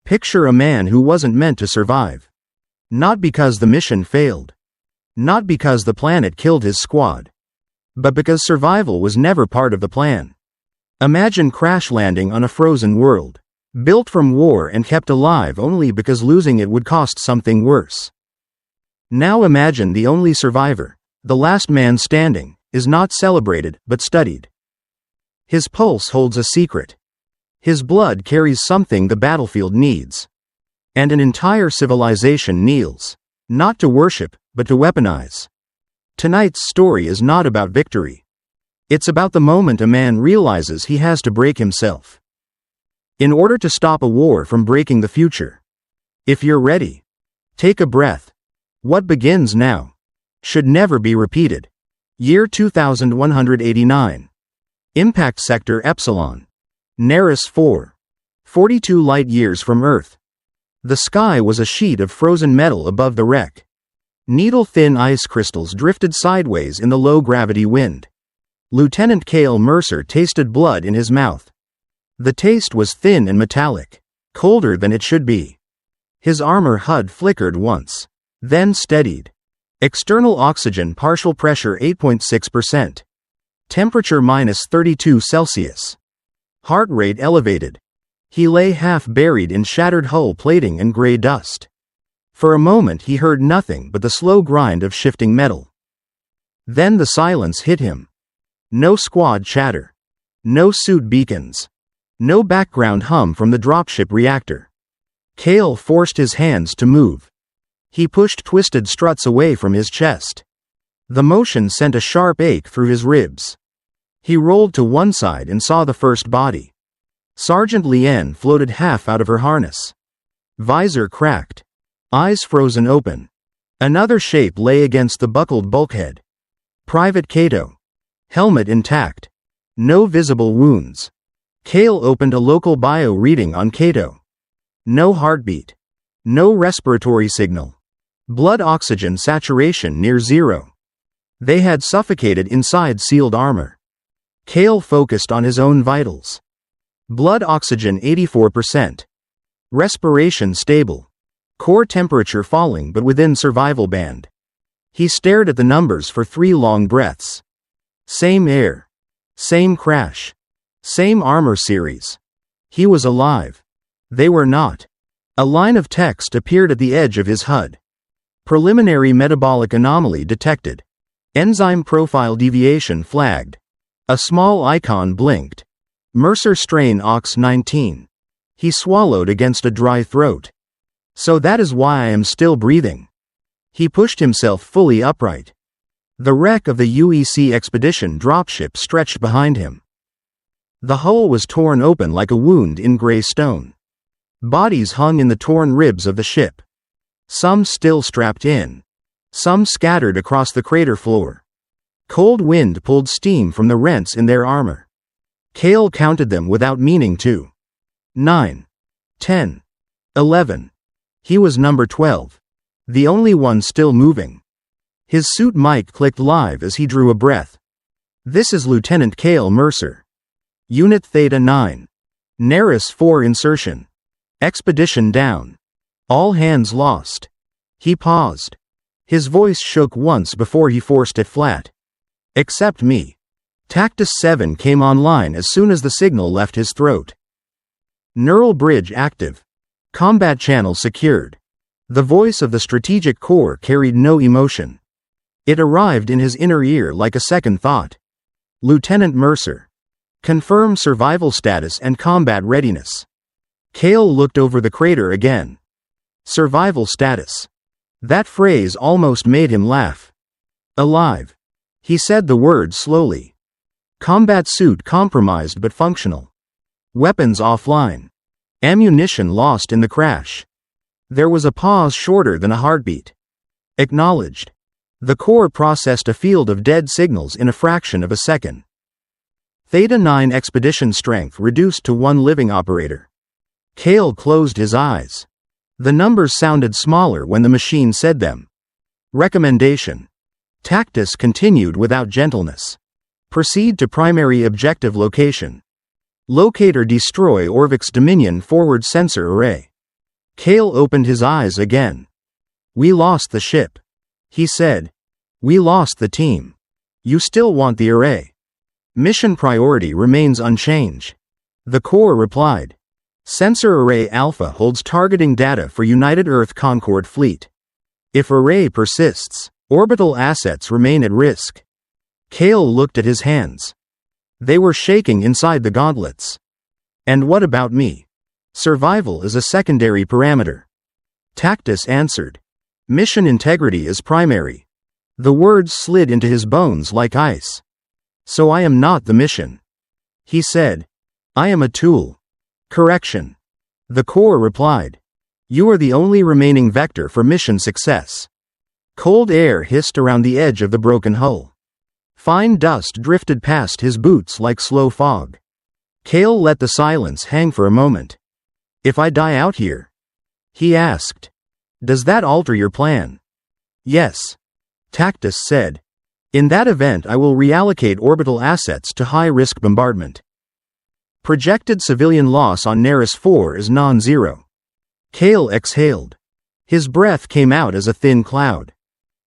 Picture a man who wasn't meant to survive. Not because the mission failed. Not because the planet killed his squad. But because survival was never part of the plan. Imagine crash landing on a frozen world, built from war and kept alive only because losing it would cost something worse. Now imagine the only survivor, the last man standing, is not celebrated but studied. His pulse holds a secret. His blood carries something the battlefield needs. And an entire civilization kneels, not to worship, but to weaponize. Tonight's story is not about victory. It's about the moment a man realizes he has to break himself. In order to stop a war from breaking the future. If you're ready, take a breath. What begins now should never be repeated. Year 2189. Impact Sector Epsilon. Neris 4. 42 light-years from Earth. The sky was a sheet of frozen metal above the wreck. Needle-thin ice crystals drifted sideways in the low-gravity wind. Lieutenant Cale Mercer tasted blood in his mouth. The taste was thin and metallic, colder than it should be. His armor HUD flickered once, then steadied. External oxygen partial pressure 8.6%. Temperature -32 Celsius. Heart rate elevated. He lay half buried in shattered hull plating and gray dust. For a moment he heard nothing but the slow grind of shifting metal. Then the silence hit him. No squad chatter. No suit beacons. No background hum from the dropship reactor. Cale forced his hands to move. He pushed twisted struts away from his chest. The motion sent a sharp ache through his ribs. He rolled to one side and saw the first body. Sergeant Lien floated half out of her harness. Visor cracked. Eyes frozen open. Another shape lay against the buckled bulkhead. Private Cato. Helmet intact. No visible wounds. Cale opened a local bio reading on Cato. No heartbeat. No respiratory signal. Blood oxygen saturation near zero. They had suffocated inside sealed armor. Cale focused on his own vitals. Blood oxygen 84%. Respiration stable. Core temperature falling but within survival band. He stared at the numbers for 3 long breaths. Same air. Same crash. Same armor series. He was alive. They were not. A line of text appeared at the edge of his HUD. Preliminary metabolic anomaly detected. Enzyme profile deviation flagged. A small icon blinked. Mercer strain OX-19. He swallowed against a dry throat. So that is why I am still breathing. He pushed himself fully upright. The wreck of the UEC expedition dropship stretched behind him. The hull was torn open like a wound in gray stone. Bodies hung in the torn ribs of the ship. Some still strapped in. Some scattered across the crater floor. Cold wind pulled steam from the rents in their armor. Cale counted them without meaning to. 9. 10. 11. He was number 12. The only one still moving. His suit mic clicked live as he drew a breath. This is Lieutenant Cale Mercer. Unit Theta 9. Neris 4 insertion. Expedition down. All hands lost. He paused. His voice shook once before he forced it flat. Except me. Tactus 7 came online as soon as the signal left his throat. Neural bridge active. Combat channel secured. The voice of the strategic core carried no emotion. It arrived in his inner ear like a second thought. Lieutenant Mercer. Confirm survival status and combat readiness. Cale looked over the crater again. Survival status. That phrase almost made him laugh. Alive. He said the word slowly. Combat suit compromised but functional. Weapons offline. Ammunition lost in the crash. There was a pause shorter than a heartbeat. Acknowledged. The core processed a field of dead signals in a fraction of a second. Theta 9 expedition strength reduced to 1 living operator. Cale closed his eyes. The numbers sounded smaller when the machine said them. Recommendation. Tactus continued without gentleness. Proceed to primary objective location. Locate or destroy Orvix Dominion forward sensor array. Kale opened his eyes again. We lost the ship. He said. We lost the team. You still want the array. Mission priority remains unchanged. The core replied. Sensor Array Alpha holds targeting data for United Earth Concord Fleet. If array persists, orbital assets remain at risk. Kale looked at his hands. They were shaking inside the gauntlets. And what about me? Survival is a secondary parameter. Tactus answered. Mission integrity is primary. The words slid into his bones like ice. So I am not the mission. He said. I am a tool. Correction. The core replied. You are the only remaining vector for mission success. Cold air hissed around the edge of the broken hull. Fine dust drifted past his boots like slow fog. Kale let the silence hang for a moment. If I die out here? He asked. Does that alter your plan? Yes. Tactus said. In that event I will reallocate orbital assets to high-risk bombardment. Projected civilian loss on Neris 4 is non-zero. Kale exhaled. His breath came out as a thin cloud.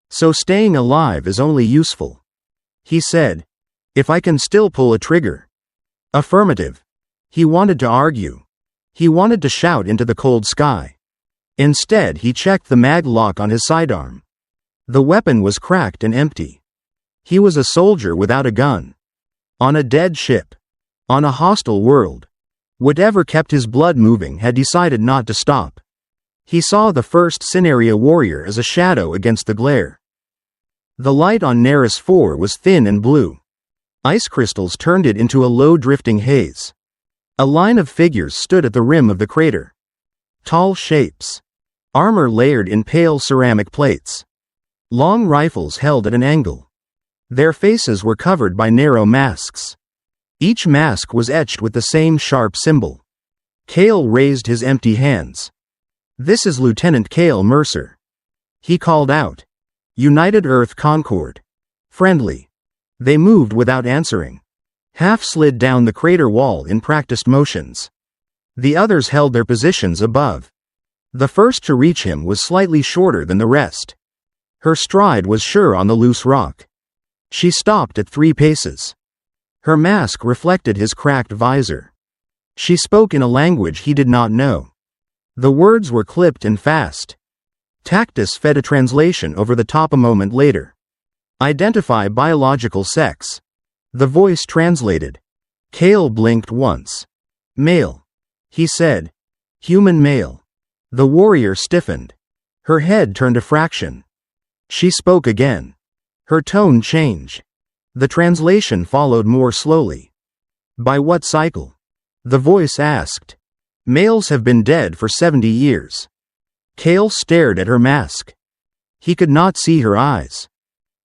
So staying alive is only useful. He said. If I can still pull a trigger. Affirmative. He wanted to argue. He wanted to shout into the cold sky. Instead he checked the mag lock on his sidearm. The weapon was cracked and empty. He was a soldier without a gun. On a dead ship. On a hostile world. Whatever kept his blood moving had decided not to stop. He saw the first Cineria warrior as a shadow against the glare. The light on Neris 4 was thin and blue. Ice crystals turned it into a low drifting haze. A line of figures stood at the rim of the crater. Tall shapes. Armor layered in pale ceramic plates. Long rifles held at an angle. Their faces were covered by narrow masks. Each mask was etched with the same sharp symbol. Kale raised his empty hands. This is Lieutenant Kale Mercer. He called out. United Earth Concord. Friendly. They moved without answering. Half slid down the crater wall in practiced motions. The others held their positions above. The first to reach him was slightly shorter than the rest. Her stride was sure on the loose rock. She stopped at 3 paces. Her mask reflected his cracked visor. She spoke in a language he did not know. The words were clipped and fast. Tactus fed a translation over the top a moment later. Identify biological sex. The voice translated. Kale blinked once. Male. He said. Human male. The warrior stiffened. Her head turned a fraction. She spoke again. Her tone changed. The translation followed more slowly. By what cycle? The voice asked. Males have been dead for 70 years. Kale stared at her mask. He could not see her eyes.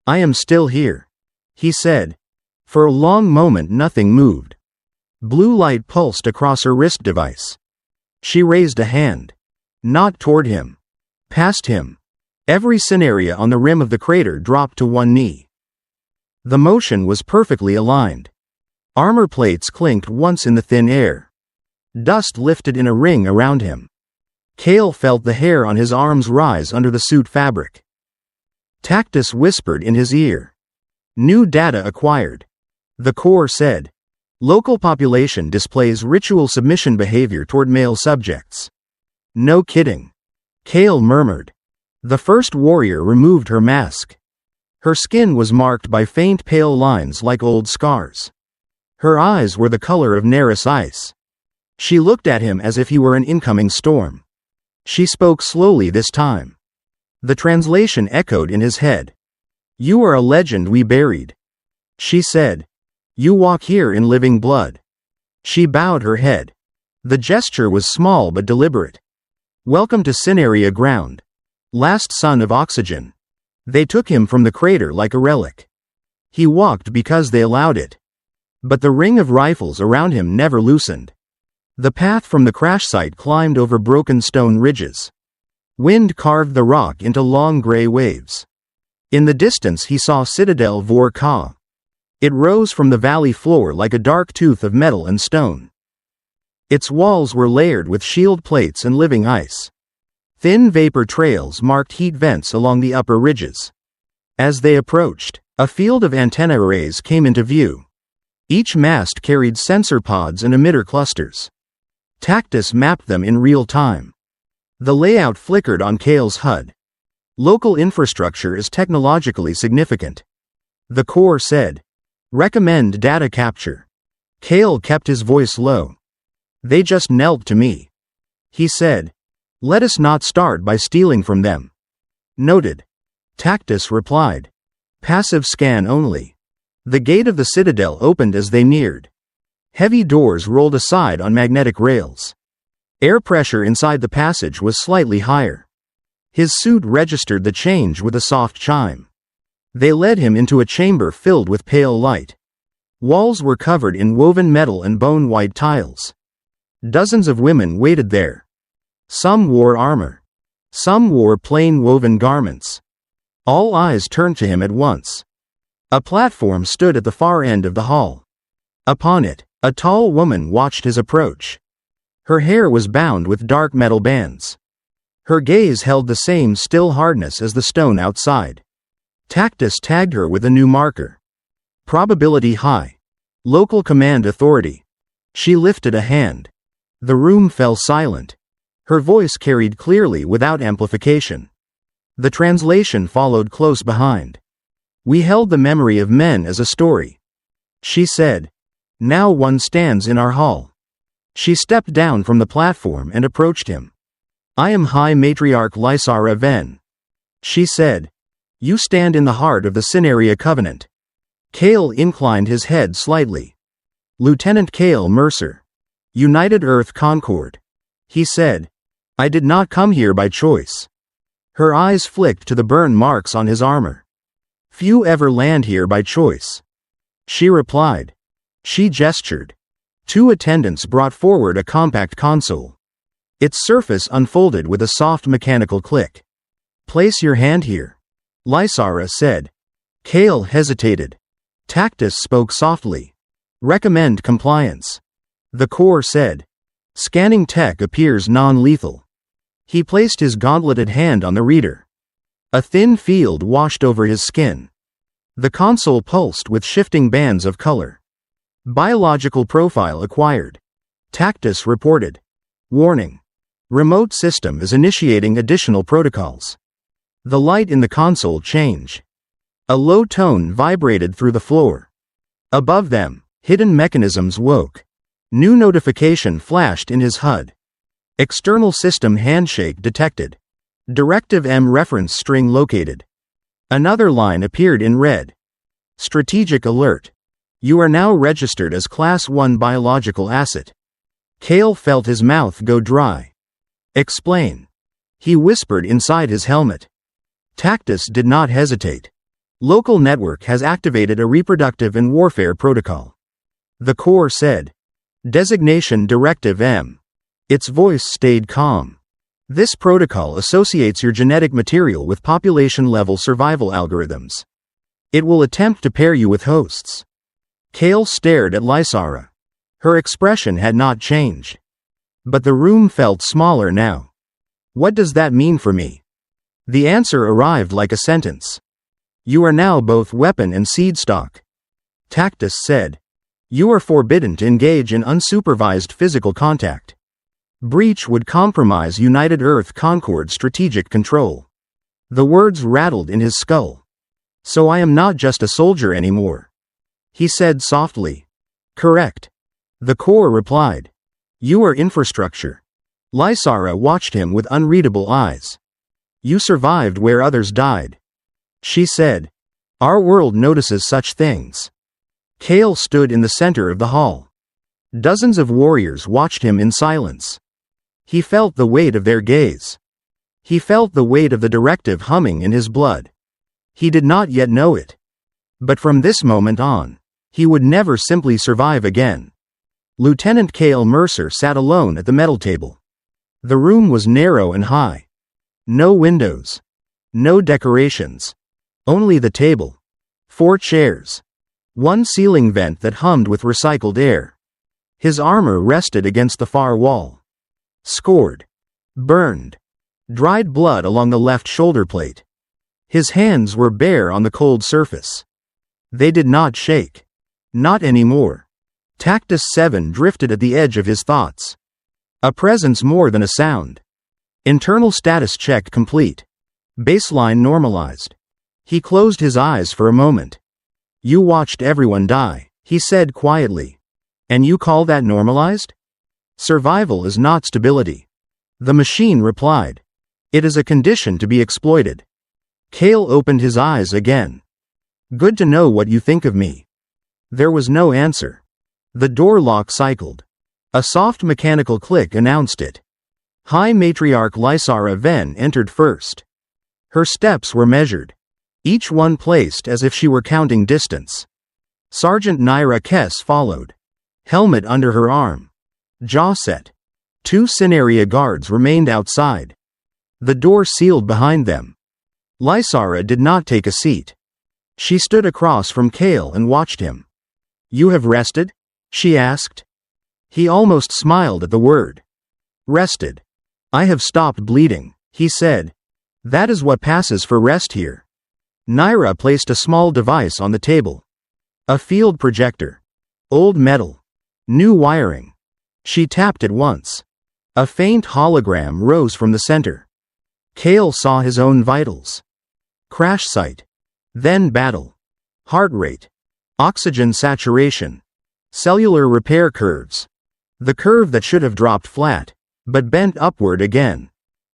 I am still here. He said. For a long moment nothing moved. Blue light pulsed across her wrist device. She raised a hand. Not toward him. Past him. Every Cineria on the rim of the crater dropped to one knee. The motion was perfectly aligned. Armor plates clinked once in the thin air. Dust lifted in a ring around him. Kale felt the hair on his arms rise under the suit fabric. Tactus whispered in his ear. New data acquired. The core said. Local population displays ritual submission behavior toward male subjects. No kidding. Kale murmured. The first warrior removed her mask. Her skin was marked by faint pale lines like old scars. Her eyes were the color of Neris ice. She looked at him as if he were an incoming storm. She spoke slowly this time. The translation echoed in his head. You are a legend we buried. She said. You walk here in living blood. She bowed her head. The gesture was small but deliberate. Welcome to Cineria ground. Last son of oxygen. They took him from the crater like a relic. He walked because they allowed it. But the ring of rifles around him never loosened. The path from the crash site climbed over broken stone ridges. Wind carved the rock into long gray waves. In the distance he saw Citadel Vor Ka. It rose from the valley floor like a dark tooth of metal and stone. Its walls were layered with shield plates and living ice. Thin vapor trails marked heat vents along the upper ridges. As they approached, a field of antenna arrays came into view. Each mast carried sensor pods and emitter clusters. Tactus mapped them in real time. The layout flickered on Kale's HUD. Local infrastructure is technologically significant. The core said. Recommend data capture. Kale kept his voice low. They just knelt to me. He said. Let us not start by stealing from them. Noted. Tactus replied. Passive scan only. The gate of the citadel opened as they neared. Heavy doors rolled aside on magnetic rails. Air pressure inside the passage was slightly higher. His suit registered the change with a soft chime. They led him into a chamber filled with pale light. Walls were covered in woven metal and bone-white tiles. Dozens of women waited there. Some wore armor. Some wore plain woven garments. All eyes turned to him at once. A platform stood at the far end of the hall. Upon it, a tall woman watched his approach. Her hair was bound with dark metal bands. Her gaze held the same still hardness as the stone outside. Tactus tagged her with a new marker. Probability high. Local command authority. She lifted a hand. The room fell silent. Her voice carried clearly without amplification. The translation followed close behind. We held the memory of men as a story. She said. Now one stands in our hall. She stepped down from the platform and approached him. I am High Matriarch Lysara Ven. She said. You stand in the heart of the Cineria Covenant. Kale inclined his head slightly. Lieutenant Kale Mercer. United Earth Concord. He said. I did not come here by choice. Her eyes flicked to the burn marks on his armor. Few ever land here by choice. She replied. She gestured. Two attendants brought forward a compact console. Its surface unfolded with a soft mechanical click. Place your hand here. Lysara said. Kale hesitated. Tactus spoke softly. Recommend compliance. The core said. Scanning tech appears non-lethal. He placed his gauntleted hand on the reader. A thin field washed over his skin. The console pulsed with shifting bands of color. Biological profile acquired. Tactus reported. Warning. Remote system is initiating additional protocols. The light in the console changed. A low tone vibrated through the floor. Above them, hidden mechanisms woke. New notification flashed in his HUD. External system handshake detected. Directive M reference string located. Another line appeared in red. Strategic alert. You are now registered as Class 1 biological asset. Kale felt his mouth go dry. Explain. He whispered inside his helmet. Tactus did not hesitate. Local network has activated a reproductive and warfare protocol. The core said. Designation Directive M. Its voice stayed calm. This protocol associates your genetic material with population-level survival algorithms. It will attempt to pair you with hosts. Kale stared at Lysara. Her expression had not changed. But the room felt smaller now. What does that mean for me? The answer arrived like a sentence. You are now both weapon and seed stock. Tactus said. You are forbidden to engage in unsupervised physical contact. Breach would compromise United Earth Concord's strategic control. The words rattled in his skull. So I am not just a soldier anymore. He said softly. Correct. The core replied. You are infrastructure. Lysara watched him with unreadable eyes. You survived where others died. She said. Our world notices such things. Kale stood in the center of the hall. Dozens of warriors watched him in silence. He felt the weight of their gaze. He felt the weight of the directive humming in his blood. He did not yet know it. But from this moment on, he would never simply survive again. Lieutenant Kale Mercer sat alone at the metal table. The room was narrow and high. No windows. No decorations. Only the table. 4 chairs. One ceiling vent that hummed with recycled air. His armor rested against the far wall. Scored. Burned. dried blood along the left shoulder plate. His hands were bare on the cold surface. They did not shake. Not anymore. Tactus 7 drifted at the edge of his thoughts. A presence more than a sound. Internal status check complete. Baseline normalized. He closed his eyes for a moment. You watched everyone die, he said quietly. And you call that normalized? Survival is not stability. The machine replied. It is a condition to be exploited. Kale opened his eyes again. Good to know what you think of me. There was no answer. The door lock cycled. A soft mechanical click announced it. High Matriarch Lysara Ven entered first. Her steps were measured. Each one placed as if she were counting distance. Sergeant Naira Kess followed. Helmet under her arm. Jaw set. 2 Cineria guards remained outside. The door sealed behind them. Lysara did not take a seat. She stood across from Kale and watched him. You have rested? She asked. He almost smiled at the word. Rested. I have stopped bleeding, he said. That is what passes for rest here. Naira placed a small device on the table. A field projector. Old metal. New wiring. She tapped it once. A faint hologram rose from the center. Kale saw his own vitals. Crash site. Then battle. Heart rate. Oxygen saturation. Cellular repair curves. The curve that should have dropped flat, but bent upward again.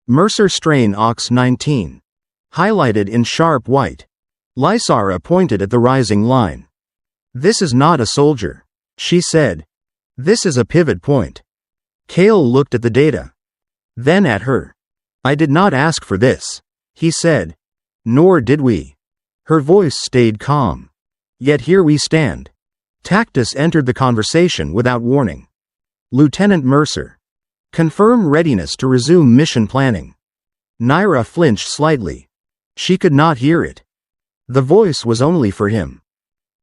Mercer strain Ox 19. Highlighted in sharp white. Lysara pointed at the rising line. This is not a soldier, she said. This is a pivot point. Kale looked at the data. Then at her. I did not ask for this, he said. Nor did we. Her voice stayed calm. Yet here we stand. Tactus entered the conversation without warning. Lieutenant Mercer. Confirm readiness to resume mission planning. Naira flinched slightly. She could not hear it. The voice was only for him.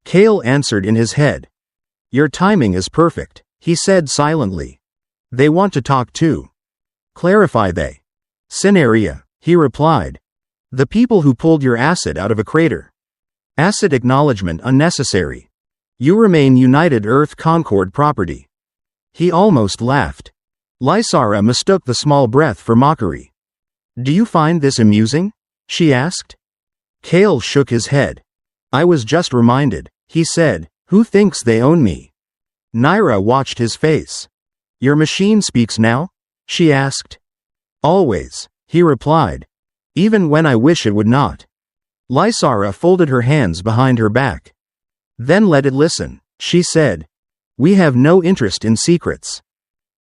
Kale answered in his head. Your timing is perfect, he said silently. They want to talk too. Clarify they. Cineria, he replied. The people who pulled your acid out of a crater. Acid acknowledgement unnecessary. You remain United Earth Concord property. He almost laughed. Lysara mistook the small breath for mockery. Do you find this amusing? She asked. Kale shook his head. I was just reminded, he said. Who thinks they own me? Naira watched his face. Your machine speaks now? She asked. Always, he replied. Even when I wish it would not. Lysara folded her hands behind her back. Then let it listen, she said. We have no interest in secrets.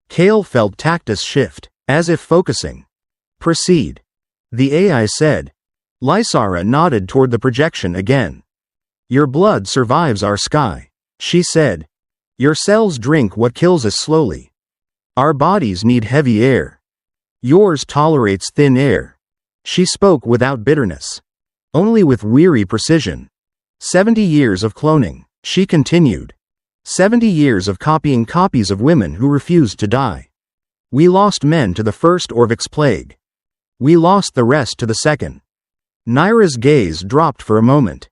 Kale felt Tactus shift, as if focusing. Proceed. The AI said. Lysara nodded toward the projection again. Your blood survives our sky, she said. Your cells drink what kills us slowly. Our bodies need heavy air. Yours tolerates thin air. She spoke without bitterness. Only with weary precision. 70 years of cloning, she continued. 70 years of copying copies of women who refused to die. We lost men to the first Orvix plague. We lost the rest to the second. Naira's gaze dropped for a moment.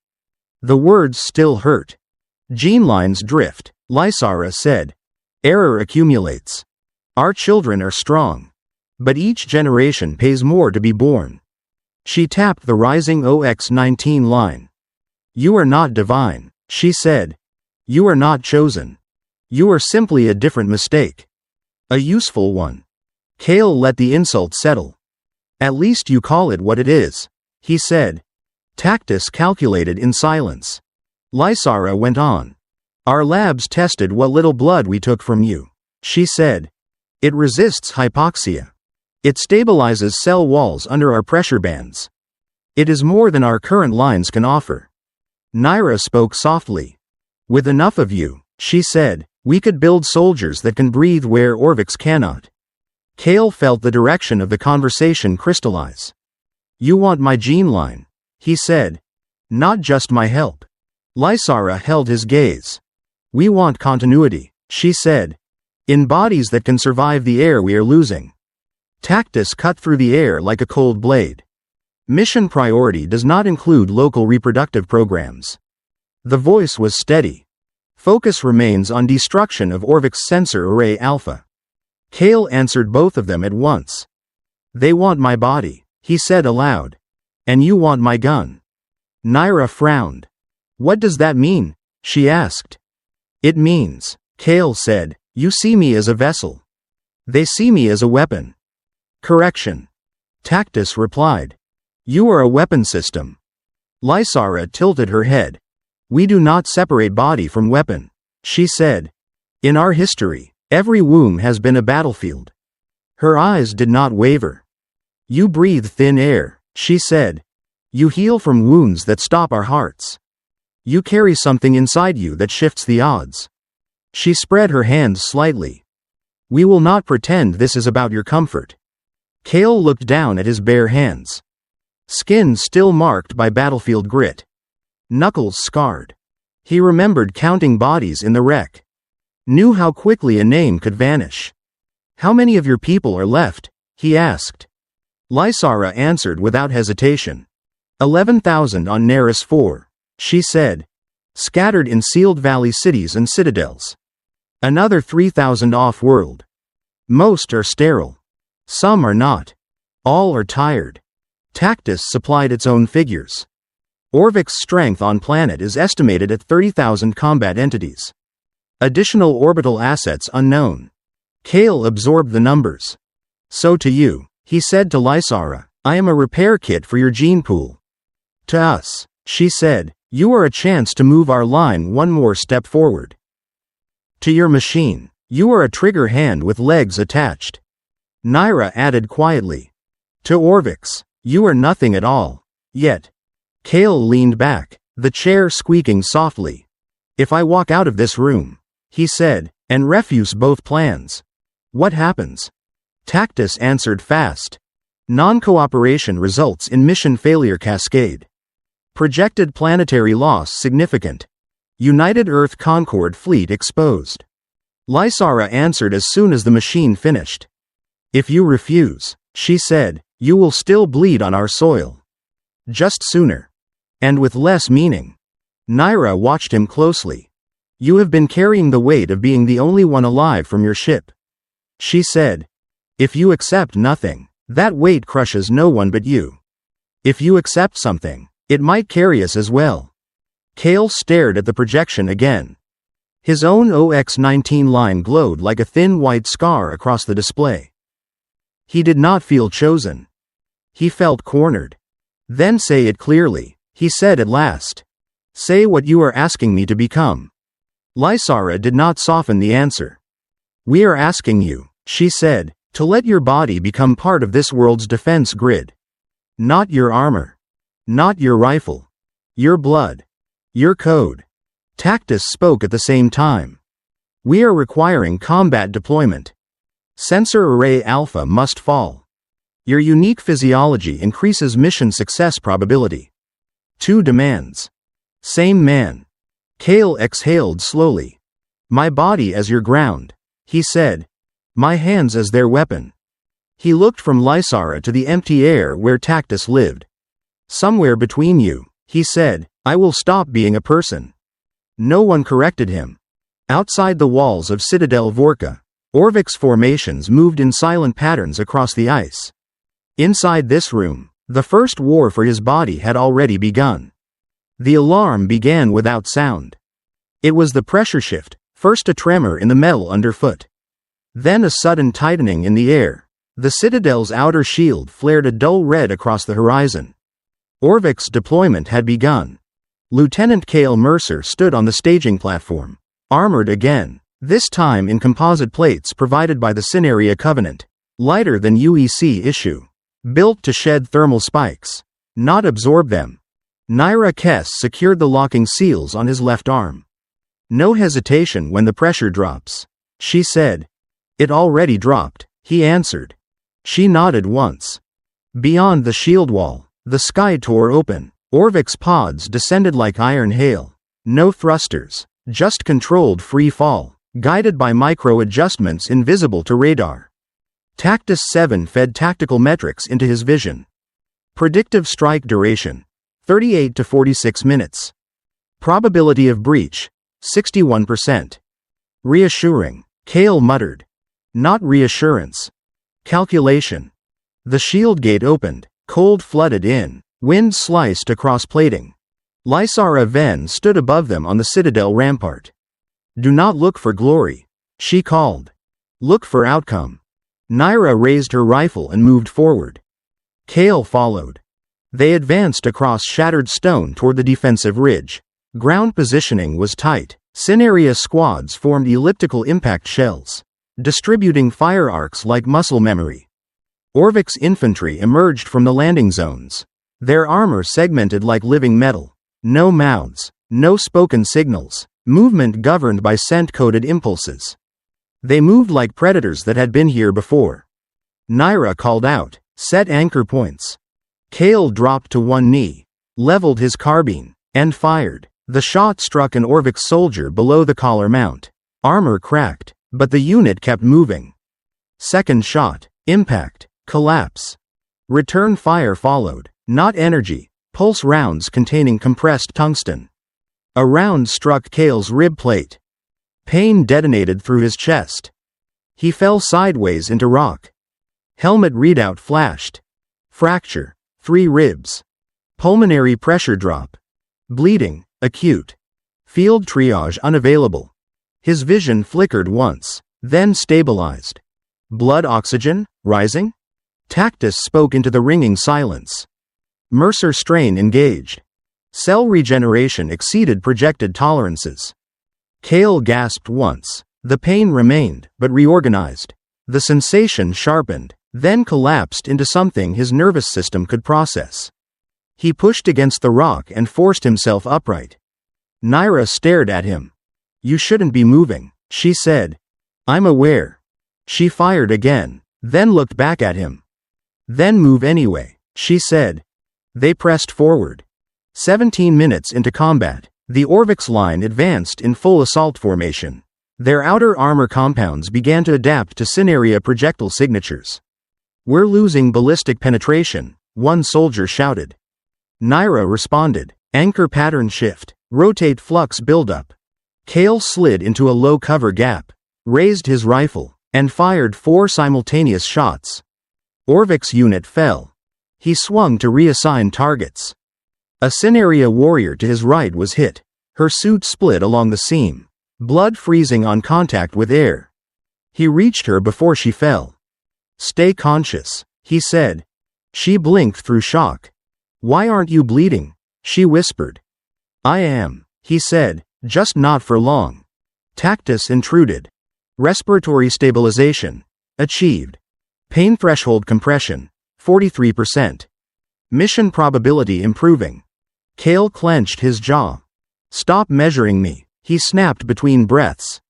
The words still hurt. Gene lines drift, Lysara said. Error accumulates. Our children are strong. But each generation pays more to be born. She tapped the rising OX-19 line. You are not divine, she said. You are not chosen. You are simply a different mistake. A useful one. Kale let the insult settle. At least you call it what it is, he said. Tactus calculated in silence. Lysara went on. Our labs tested what little blood we took from you, she said. It resists hypoxia. It stabilizes cell walls under our pressure bands. It is more than our current lines can offer. Naira spoke softly. With enough of you, she said, we could build soldiers that can breathe where Orvix cannot. Kale felt the direction of the conversation crystallize. You want my gene line, he said. Not just my help. Lysara held his gaze. We want continuity, she said. In bodies that can survive the air we are losing. Tactus cut through the air like a cold blade. Mission priority does not include local reproductive programs. The voice was steady. Focus remains on destruction of Orvix's sensor array Alpha. Kale answered both of them at once. They want my body, he said aloud. And you want my gun. Naira frowned. What does that mean? She asked. It means, Kale said, you see me as a vessel. They see me as a weapon. Correction. Tactus replied. You are a weapon system. Lysara tilted her head. We do not separate body from weapon, she said. In our history, every womb has been a battlefield. Her eyes did not waver. You breathe thin air, she said. You heal from wounds that stop our hearts. You carry something inside you that shifts the odds. She spread her hands slightly. We will not pretend this is about your comfort. Kale looked down at his bare hands. Skin still marked by battlefield grit. Knuckles scarred. He remembered counting bodies in the wreck. Knew how quickly a name could vanish. How many of your people are left? He asked. Lysara answered without hesitation. 11,000 on Neris 4, she said. Scattered in sealed valley cities and citadels. Another 3,000 off-world. Most are sterile. Some are not. All are tired. Tactus supplied its own figures. Orvix's strength on planet is estimated at 30,000 combat entities. Additional orbital assets unknown. Kale absorbed the numbers. So to you, he said to Lysara, I am a repair kit for your gene pool. To us, she said, you are a chance to move our line one more step forward. To your machine, you are a trigger hand with legs attached. Naira added quietly. To Orvix, you are nothing at all. Yet. Kale leaned back, the chair squeaking softly. If I walk out of this room, he said, and refuse both plans. What happens? Tactus answered fast. Non-cooperation results in mission failure cascade. Projected planetary loss significant. United Earth Concord fleet exposed. Lysara answered as soon as the machine finished. If you refuse, she said, you will still bleed on our soil. Just sooner. And with less meaning. Naira watched him closely. You have been carrying the weight of being the only one alive from your ship. She said. If you accept nothing, that weight crushes no one but you. If you accept something, it might carry us as well. Kale stared at the projection again. His own OX-19 line glowed like a thin white scar across the display. He did not feel chosen. He felt cornered. Then say it clearly, he said at last. Say what you are asking me to become. Lysara did not soften the answer. We are asking you, she said, to let your body become part of this world's defense grid. Not your armor. Not your rifle. Your blood. Your code. Tactus spoke at the same time. We are requiring combat deployment. Sensor Array Alpha must fall. Your unique physiology increases mission success probability. 2 demands. Same man. Kale exhaled slowly. My body as your ground, he said. My hands as their weapon. He looked from Lysara to the empty air where Tactus lived. Somewhere between you, he said, I will stop being a person. No one corrected him. Outside the walls of Citadel Vorka, Orvix's formations moved in silent patterns across the ice. Inside this room, the first war for his body had already begun. The alarm began without sound. It was the pressure shift, first a tremor in the metal underfoot. Then a sudden tightening in the air. The Citadel's outer shield flared a dull red across the horizon. Orvix's deployment had begun. Lieutenant Kale Mercer stood on the staging platform, armored again, this time in composite plates provided by the Cineria Covenant, lighter than UEC issue, built to shed thermal spikes, not absorb them. Naira Kess secured the locking seals on his left arm. No hesitation when the pressure drops, she said. It already dropped, he answered. She nodded once. Beyond the shield wall, the sky tore open. Orvix's pods descended like iron hail. No thrusters, just controlled free fall, guided by micro adjustments invisible to radar. Tactus 7 fed tactical metrics into his vision. Predictive strike duration, 38 to 46 minutes. Probability of breach, 61%. Reassuring, Kale muttered. Not reassurance. Calculation. The shield gate opened, cold flooded in, wind sliced across plating. Lysara Ven stood above them on the citadel rampart. Do not look for glory, she called. Look for outcome. Naira raised her rifle and moved forward. Kale followed. They advanced across shattered stone toward the defensive ridge. Ground positioning was tight. Cineria squads formed elliptical impact shells, distributing fire arcs like muscle memory. Orvik's infantry emerged from the landing zones. Their armor segmented like living metal. No mouths, no spoken signals, movement governed by scent-coded impulses. They moved like predators that had been here before. Naira called out, set anchor points. Kale dropped to one knee, leveled his carbine, and fired. The shot struck an Orvik soldier below the collar mount. Armor cracked, but the unit kept moving. Second shot, impact, collapse. Return fire followed, not energy, pulse rounds containing compressed tungsten. A round struck Kale's rib plate. Pain detonated through his chest. He fell sideways into rock. Helmet readout flashed. Fracture, 3 ribs. Pulmonary pressure drop. Bleeding, acute. Field triage unavailable. His vision flickered once, then stabilized. Blood oxygen, rising? Tactus spoke into the ringing silence. Mercer strain engaged. Cell regeneration exceeded projected tolerances. Kale gasped once. The pain remained, but reorganized. The sensation sharpened, then collapsed into something his nervous system could process. He pushed against the rock and forced himself upright. Naira stared at him. You shouldn't be moving, she said. I'm aware. She fired again, then looked back at him. Then move anyway, she said. They pressed forward. 17 minutes into combat, the Orvik's line advanced in full assault formation. Their outer armor compounds began to adapt to Cineria projectile signatures. We're losing ballistic penetration, one soldier shouted. Naira responded. Anchor pattern shift. Rotate flux buildup. Kale slid into a low cover gap, raised his rifle, and fired 4 simultaneous shots. Orvik's unit fell. He swung to reassign targets. A Cineria warrior to his right was hit. Her suit split along the seam, blood freezing on contact with air. He reached her before she fell. Stay conscious, he said. She blinked through shock. Why aren't you bleeding? She whispered. I am, he said, just not for long. Tactus intruded. Respiratory stabilization. Achieved. Pain threshold compression. 43%. Mission probability improving. Kale clenched his jaw. Stop measuring me, he snapped between breaths.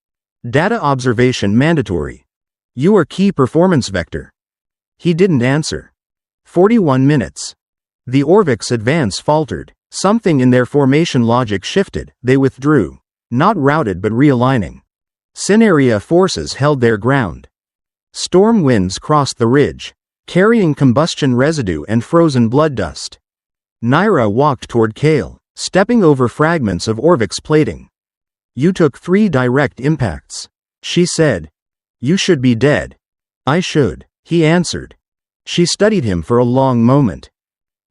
Data observation mandatory. You are key performance vector. He didn't answer. 41 minutes. The Orvik's advance faltered. Something in their formation logic shifted. They withdrew. Not routed but realigning. Cineria forces held their ground. Storm winds crossed the ridge, carrying combustion residue and frozen blood dust. Naira walked toward Kale, stepping over fragments of Orvik's plating. You took 3 direct impacts, she said. You should be dead. I should, he answered. She studied him for a long moment.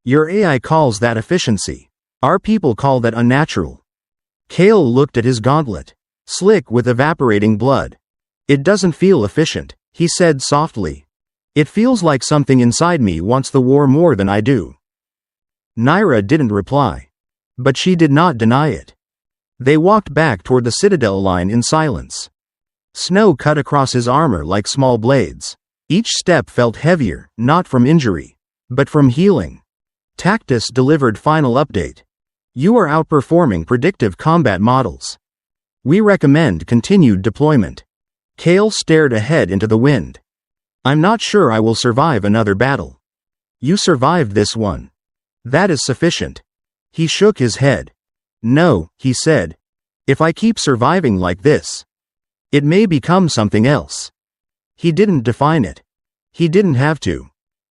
Your AI calls that efficiency. Our people call that unnatural. Kale looked at his gauntlet, slick with evaporating blood. It doesn't feel efficient, he said softly. It feels like something inside me wants the war more than I do. Naira didn't reply. But she did not deny it. They walked back toward the citadel line in silence. Snow cut across his armor like small blades. Each step felt heavier, not from injury, but from healing. Tactus delivered final update. You are outperforming predictive combat models. We recommend continued deployment. Kale stared ahead into the wind. I'm not sure I will survive another battle. You survived this one. That is sufficient. He shook his head. No, he said. If I keep surviving like this, it may become something else. He didn't define it. He didn't have to.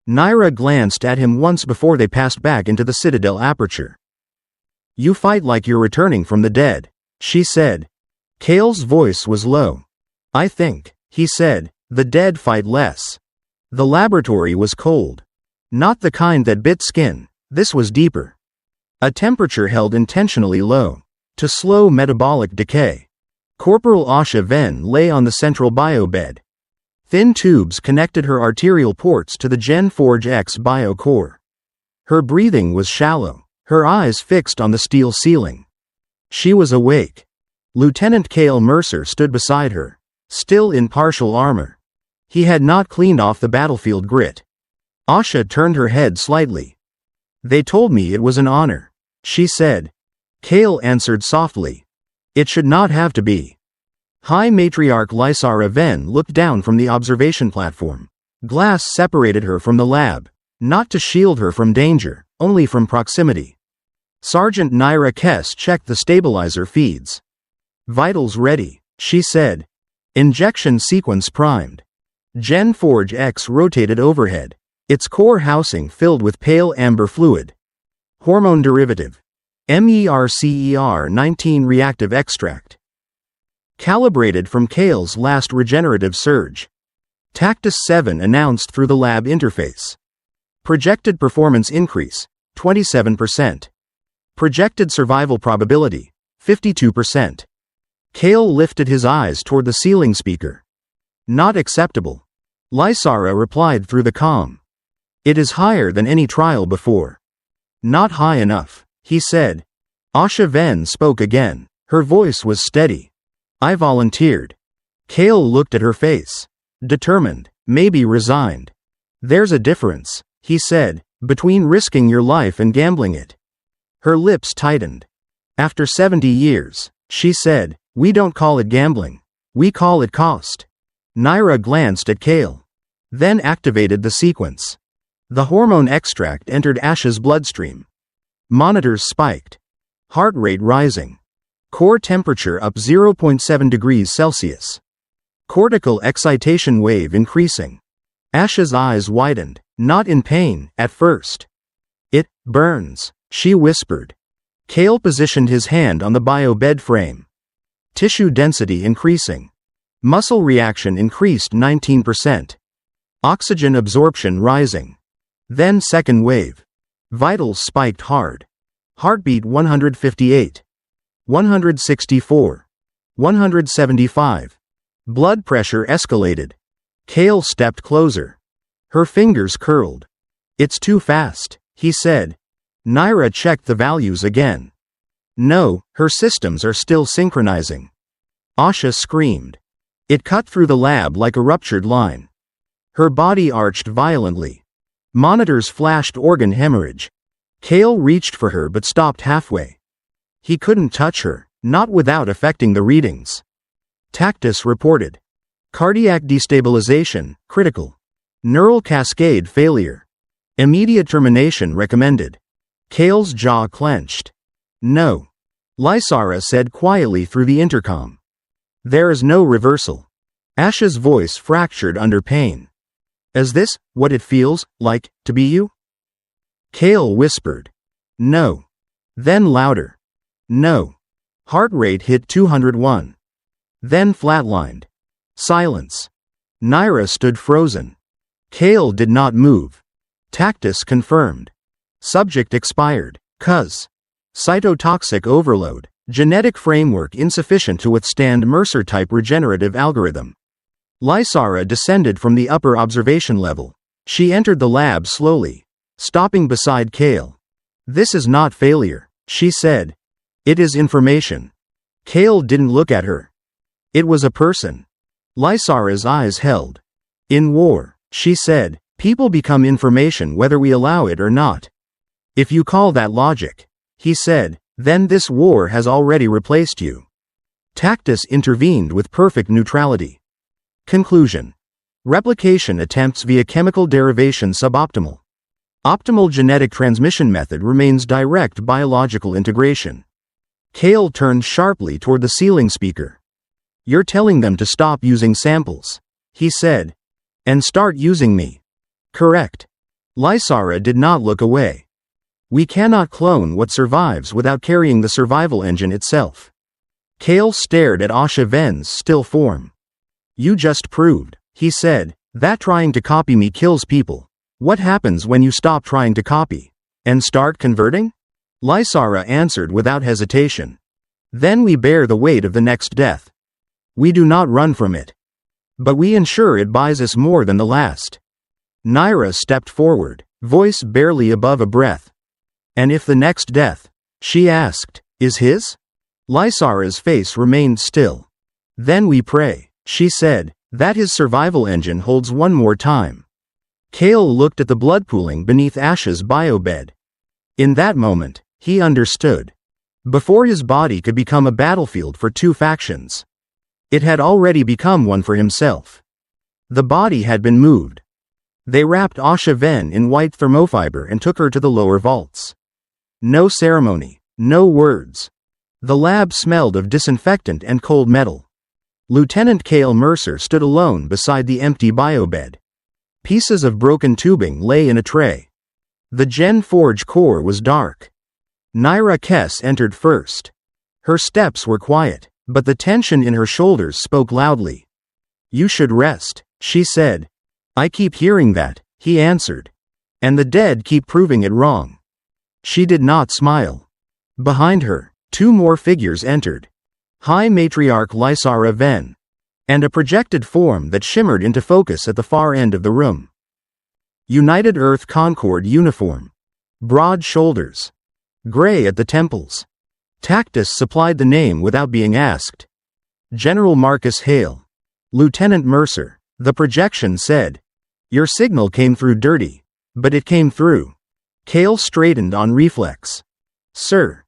Naira glanced at him once before they passed back into the Citadel aperture. You fight like you're returning from the dead, she said. Kale's voice was low. I think, he said, the dead fight less. The laboratory was cold. Not the kind that bit skin, this was deeper. A temperature held intentionally low, to slow metabolic decay. Corporal Asha Ven lay on the central biobed. Thin tubes connected her arterial ports to the Gen Forge X bio-core. Her breathing was shallow, her eyes fixed on the steel ceiling. She was awake. Lieutenant Cale Mercer stood beside her, still in partial armor. He had not cleaned off the battlefield grit. Asha turned her head slightly. They told me it was an honor, she said. Cale answered softly. It should not have to be. High Matriarch Lysara Ven looked down from the observation platform. Glass separated her from the lab, not to shield her from danger, only from proximity. Sergeant Naira Kess checked the stabilizer feeds. Vitals ready, she said. Injection sequence primed. Gen Forge X rotated overhead, its core housing filled with pale amber fluid. Hormone derivative. MERCER19 reactive extract. Calibrated from Cale's last regenerative surge. Tactus 7 announced through the lab interface. Projected performance increase, 27%. Projected survival probability, 52%. Cale lifted his eyes toward the ceiling speaker. Not acceptable. Lysara replied through the comm. It is higher than any trial before. Not high enough, he said. Asha Ven spoke again. Her voice was steady. I volunteered. Cale looked at her face. Determined, maybe resigned. There's a difference, he said, between risking your life and gambling it. Her lips tightened. After 70 years, she said, we don't call it gambling. We call it cost. Naira glanced at Cale. Then activated the sequence. The hormone extract entered Asha's bloodstream. Monitors spiked. Heart rate rising. Core temperature up 0.7 degrees Celsius. Cortical excitation wave increasing. Asha's eyes widened, not in pain, at first. It burns, she whispered. Cale positioned his hand on the bio-bed frame. Tissue density increasing. Muscle reaction increased 19%. Oxygen absorption rising. Then second wave. Vitals spiked hard. Heartbeat 158. 164. 175. Blood pressure escalated. Cale stepped closer. Her fingers curled. It's too fast, he said. Naira checked the values again. No, her systems are still synchronizing. Asha screamed. It cut through the lab like a ruptured line. Her body arched violently. Monitors flashed organ hemorrhage. Cale reached for her but stopped halfway. He couldn't touch her, not without affecting the readings. Tactus reported. Cardiac destabilization, critical. Neural cascade failure. Immediate termination recommended. Cale's jaw clenched. No. Lysara said quietly through the intercom. There is no reversal. Asha's voice fractured under pain. Is this what it feels like to be you? Cale whispered. No. Then louder. No. Heart rate hit 201. Then flatlined. Silence. Naira stood frozen. Cale did not move. Tactus confirmed. Subject expired. Cuz. Cytotoxic overload. Genetic framework insufficient to withstand Mercer-type regenerative algorithm. Lysara descended from the upper observation level. She entered the lab slowly, stopping beside Cale. This is not failure, she said. It is information. Cale didn't look at her. It was a person. Lysara's eyes held. In war, she said, people become information whether we allow it or not. If you call that logic, he said, then this war has already replaced you. Tactus intervened with perfect neutrality. Conclusion. Replication attempts via chemical derivation suboptimal. Optimal genetic transmission method remains direct biological integration. Cale turned sharply toward the ceiling speaker. You're telling them to stop using samples, he said. And start using me. Correct. Lysara did not look away. We cannot clone what survives without carrying the survival engine itself. Kale stared at Asha Ven's still form. You just proved, he said, that trying to copy me kills people. What happens when you stop trying to copy? And start converting? Lysara answered without hesitation. Then we bear the weight of the next death. We do not run from it. But we ensure it buys us more than the last. Naira stepped forward, voice barely above a breath. And if the next death, she asked, is his? Lysara's face remained still. Then we pray, she said, that his survival engine holds one more time. Kale looked at the blood pooling beneath Asha's biobed. In that moment, he understood. Before his body could become a battlefield for two factions, it had already become one for himself. The body had been moved. They wrapped Asha Ven in white thermofiber and took her to the lower vaults. No ceremony, no words. The lab smelled of disinfectant and cold metal. Lieutenant Kale Mercer stood alone beside the empty biobed. Pieces of broken tubing lay in a tray. The Gen Forge core was dark. Naira Kess entered first. Her steps were quiet, but the tension in her shoulders spoke loudly. You should rest, she said. I keep hearing that, he answered. And the dead keep proving it wrong. She did not smile. Behind her, two more figures entered. High Matriarch Lysara Ven. And a projected form that shimmered into focus at the far end of the room. United Earth Concord uniform. Broad shoulders. Gray at the temples. Tactus supplied the name without being asked. General Marcus Hale. Lieutenant Mercer, the projection said. Your signal came through dirty. But it came through. Kale straightened on reflex. Sir.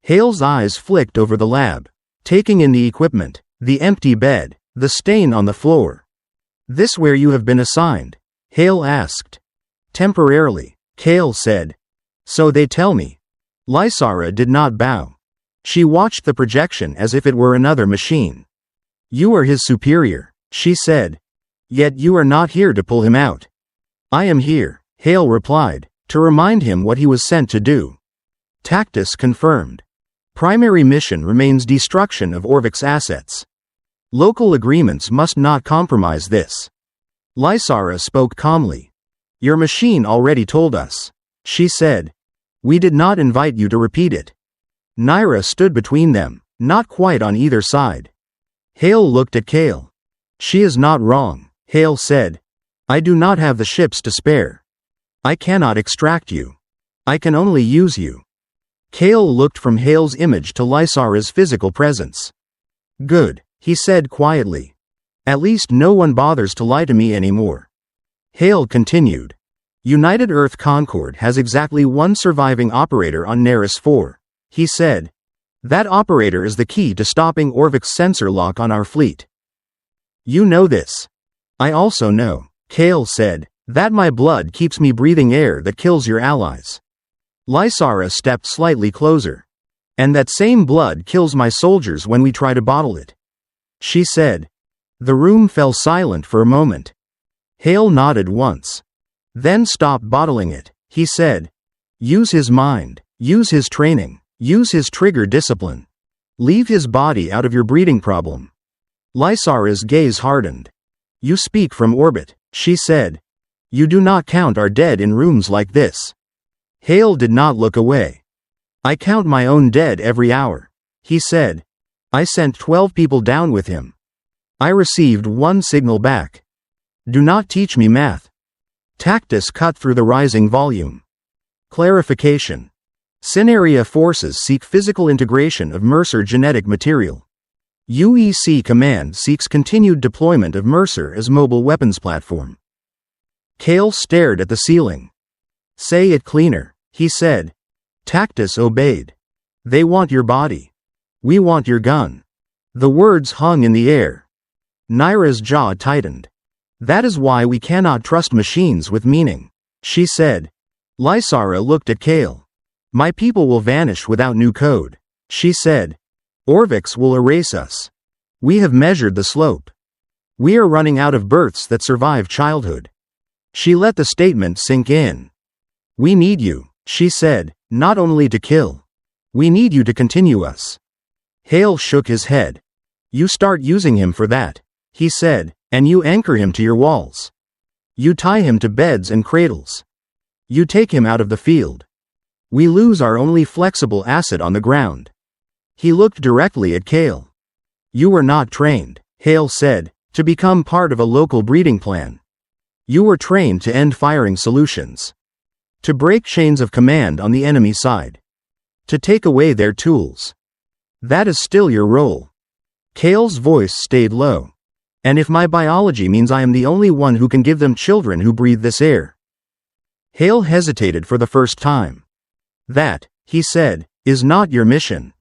Hale's eyes flicked over the lab, taking in the equipment, the empty bed, the stain on the floor. This where you have been assigned? Hale asked. Temporarily, Kale said. So they tell me. Lysara did not bow. She watched the projection as if it were another machine. You are his superior, she said. Yet you are not here to pull him out. I am here, Hale replied, to remind him what he was sent to do. Tactus confirmed. Primary mission remains destruction of Orvik's assets. Local agreements must not compromise this. Lysara spoke calmly. Your machine already told us, she said. We did not invite you to repeat it. Naira stood between them, not quite on either side. Hale looked at Kale. She is not wrong, Hale said. I do not have the ships to spare. I cannot extract you. I can only use you. Kale looked from Hale's image to Lysara's physical presence. Good, he said quietly. At least no one bothers to lie to me anymore. Hale continued. United Earth Concord has exactly one surviving operator on Neris 4, he said. That operator is the key to stopping Orvik's sensor lock on our fleet. You know this. I also know, Kale said, that my blood keeps me breathing air that kills your allies. Lysara stepped slightly closer. And that same blood kills my soldiers when we try to bottle it. She said. The room fell silent for a moment. Hale nodded once. Then stop bottling it, he said. Use his mind, use his training, use his trigger discipline. Leave his body out of your breeding problem. Lysara's gaze hardened. You speak from orbit, she said. You do not count our dead in rooms like this. Hale did not look away. I count my own dead every hour, he said. I sent 12 people down with him. I received one signal back. Do not teach me math. Tactus cut through the rising volume. Clarification. Synaria forces seek physical integration of Mercer genetic material. UEC Command seeks continued deployment of Mercer as mobile weapons platform. Kale stared at the ceiling. Say it cleaner, he said. Tactus obeyed. They want your body. We want your gun. The words hung in the air. Naira's jaw tightened. That is why we cannot trust machines with meaning, she said. Lysara looked at Kale. My people will vanish without new code, she said. Orviks will erase us. We have measured the slope. We are running out of births that survive childhood. She let the statement sink in. We need you, she said, not only to kill. We need you to continue us. Hale shook his head. You start using him for that, he said, and you anchor him to your walls. You tie him to beds and cradles. You take him out of the field. We lose our only flexible asset on the ground. He looked directly at Cale. You were not trained, Hale said, to become part of a local breeding plan. You were trained to end firing solutions. To break chains of command on the enemy side. To take away their tools. That is still your role. Cale's voice stayed low. And if my biology means I am the only one who can give them children who breathe this air. Hale hesitated for the first time. That, he said, is not your mission.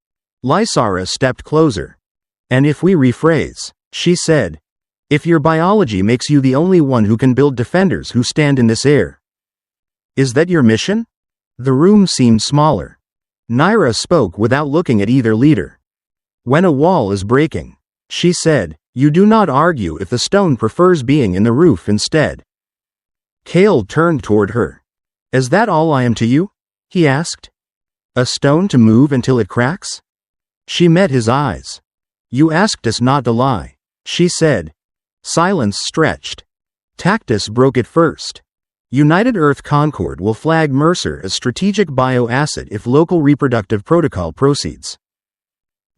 Lysara stepped closer. And if we rephrase, she said, if your biology makes you the only one who can build defenders who stand in this air. Is that your mission? The room seemed smaller. Naira spoke without looking at either leader. When a wall is breaking, she said, you do not argue if the stone prefers being in the roof instead. Cale turned toward her. Is that all I am to you? He asked. A stone to move until it cracks? She met his eyes. You asked us not to lie, she said. Silence stretched. Tactus broke it first. United Earth Concord will flag Mercer as strategic bioasset if local reproductive protocol proceeds.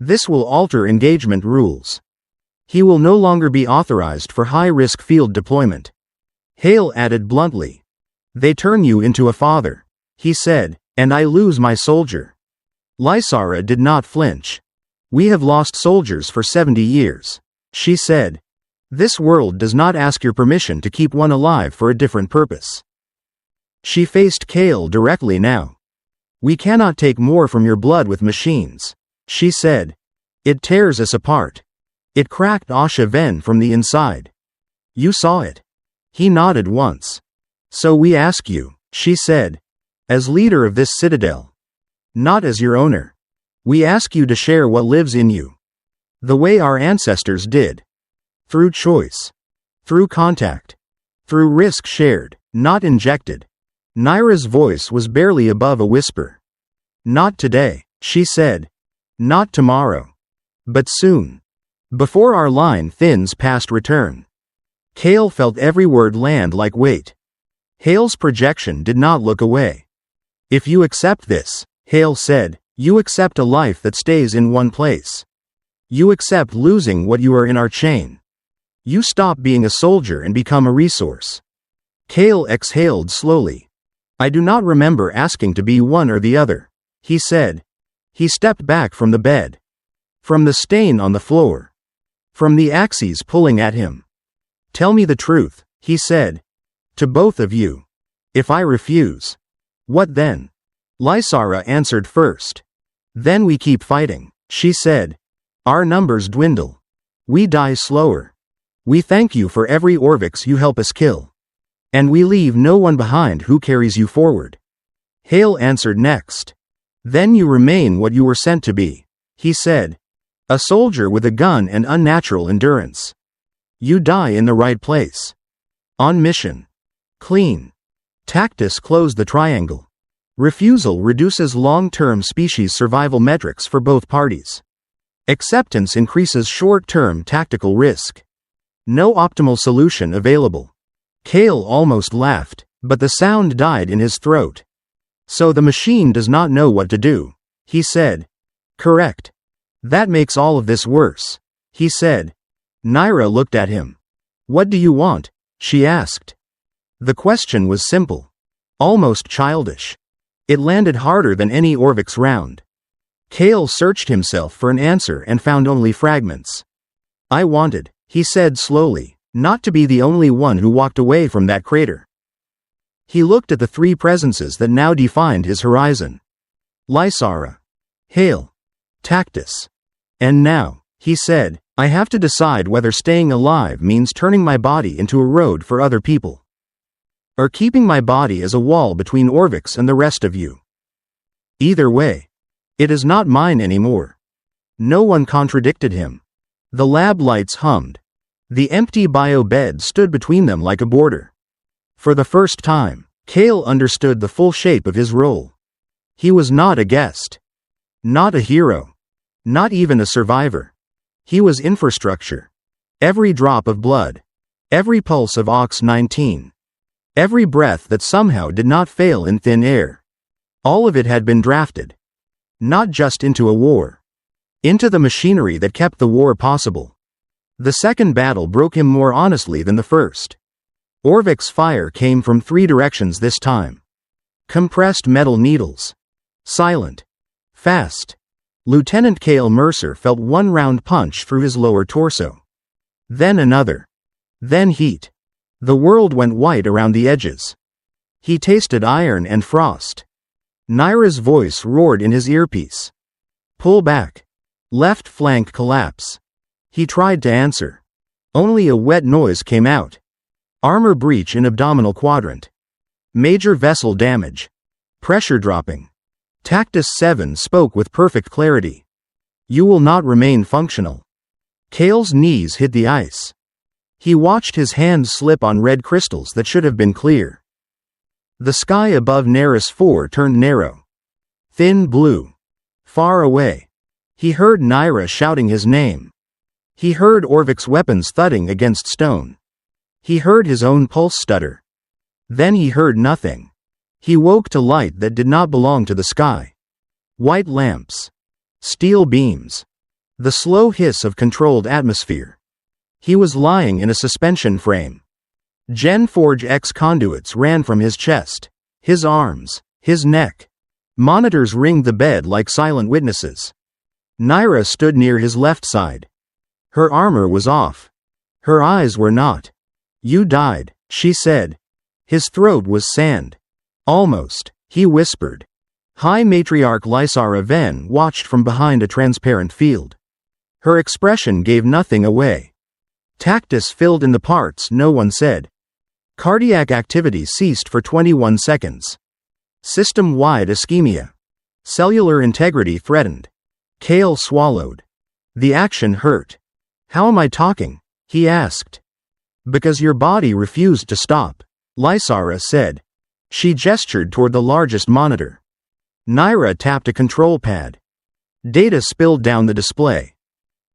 This will alter engagement rules. He will no longer be authorized for high-risk field deployment. Hale added bluntly. They turn you into a father, he said, and I lose my soldier. Lysara did not flinch. We have lost soldiers for 70 years, she said. This world does not ask your permission to keep one alive for a different purpose. She faced Cale directly now. We cannot take more from your blood with machines, she said. It tears us apart. It cracked Asha Ven from the inside. You saw it. He nodded once. So we ask you, she said. As leader of this citadel. Not as your owner. We ask you to share what lives in you. The way our ancestors did. Through choice. Through contact. Through risk shared, not injected. Naira's voice was barely above a whisper. Not today, she said. Not tomorrow. But soon. Before our line thins past return. Cale felt every word land like weight. Hale's projection did not look away. If you accept this, Hale said, you accept a life that stays in one place. You accept losing what you are in our chain. You stop being a soldier and become a resource. Cale exhaled slowly. I do not remember asking to be one or the other, he said. He stepped back from the bed. From the stain on the floor. From the axes pulling at him. Tell me the truth, he said. To both of you. If I refuse. What then? Lysara answered first. Then we keep fighting, she said. Our numbers dwindle. We die slower. We thank you for every Orvix you help us kill. And we leave no one behind who carries you forward. Hale answered next. Then you remain what you were sent to be, he said. A soldier with a gun and unnatural endurance. You die in the right place. On mission. Clean. Tactus closed the triangle. Refusal reduces long-term species survival metrics for both parties. Acceptance increases short-term tactical risk. No optimal solution available. Cale almost laughed, but the sound died in his throat. So the machine does not know what to do, he said. Correct. That makes all of this worse, he said. Naira looked at him. What do you want? She asked. The question was simple. Almost childish. It landed harder than any Orvix round. Cale searched himself for an answer and found only fragments. I wanted, he said slowly, not to be the only one who walked away from that crater. He looked at the three presences that now defined his horizon. Lysara. Hale. Tactus. And now, he said, I have to decide whether staying alive means turning my body into a road for other people. Or keeping my body as a wall between Orvix and the rest of you. Either way. It is not mine anymore. No one contradicted him. The lab lights hummed. The empty bio bed stood between them like a border. For the first time, Kale understood the full shape of his role. He was not a guest. Not a hero. Not even a survivor. He was infrastructure. Every drop of blood. Every pulse of Ox-19. Every breath that somehow did not fail in thin air. All of it had been drafted. Not just into a war. Into the machinery that kept the war possible. The second battle broke him more honestly than the first. Orvik's fire came from 3 directions this time. Compressed metal needles. Silent. Fast. Lieutenant Kale Mercer felt one round punch through his lower torso. Then another. Then heat. The world went white around the edges. He tasted iron and frost. Naira's voice roared in his earpiece. Pull back. Left flank collapse. He tried to answer. Only a wet noise came out. Armor breach in abdominal quadrant. Major vessel damage. Pressure dropping. Tactus 7 spoke with perfect clarity. You will not remain functional. Kale's knees hit the ice. He watched his hands slip on red crystals that should have been clear. The sky above Neris 4 turned narrow. Thin blue. Far away. He heard Naira shouting his name. He heard Orvik's weapons thudding against stone. He heard his own pulse stutter. Then he heard nothing. He woke to light that did not belong to the sky. White lamps. Steel beams. The slow hiss of controlled atmosphere. He was lying in a suspension frame. Genforge X conduits ran from his chest, his arms, his neck. Monitors ringed the bed like silent witnesses. Naira stood near his left side. Her armor was off. Her eyes were not. You died, she said. His throat was sand. Almost, he whispered. High Matriarch Lysara Ven watched from behind a transparent field. Her expression gave nothing away. Tactus filled in the parts no one said. Cardiac activity ceased for 21 seconds. System-wide ischemia. Cellular integrity threatened. Kale swallowed. The action hurt. How am I talking? He asked. Because your body refused to stop, Lysara said. She gestured toward the largest monitor. Naira tapped a control pad. Data spilled down the display.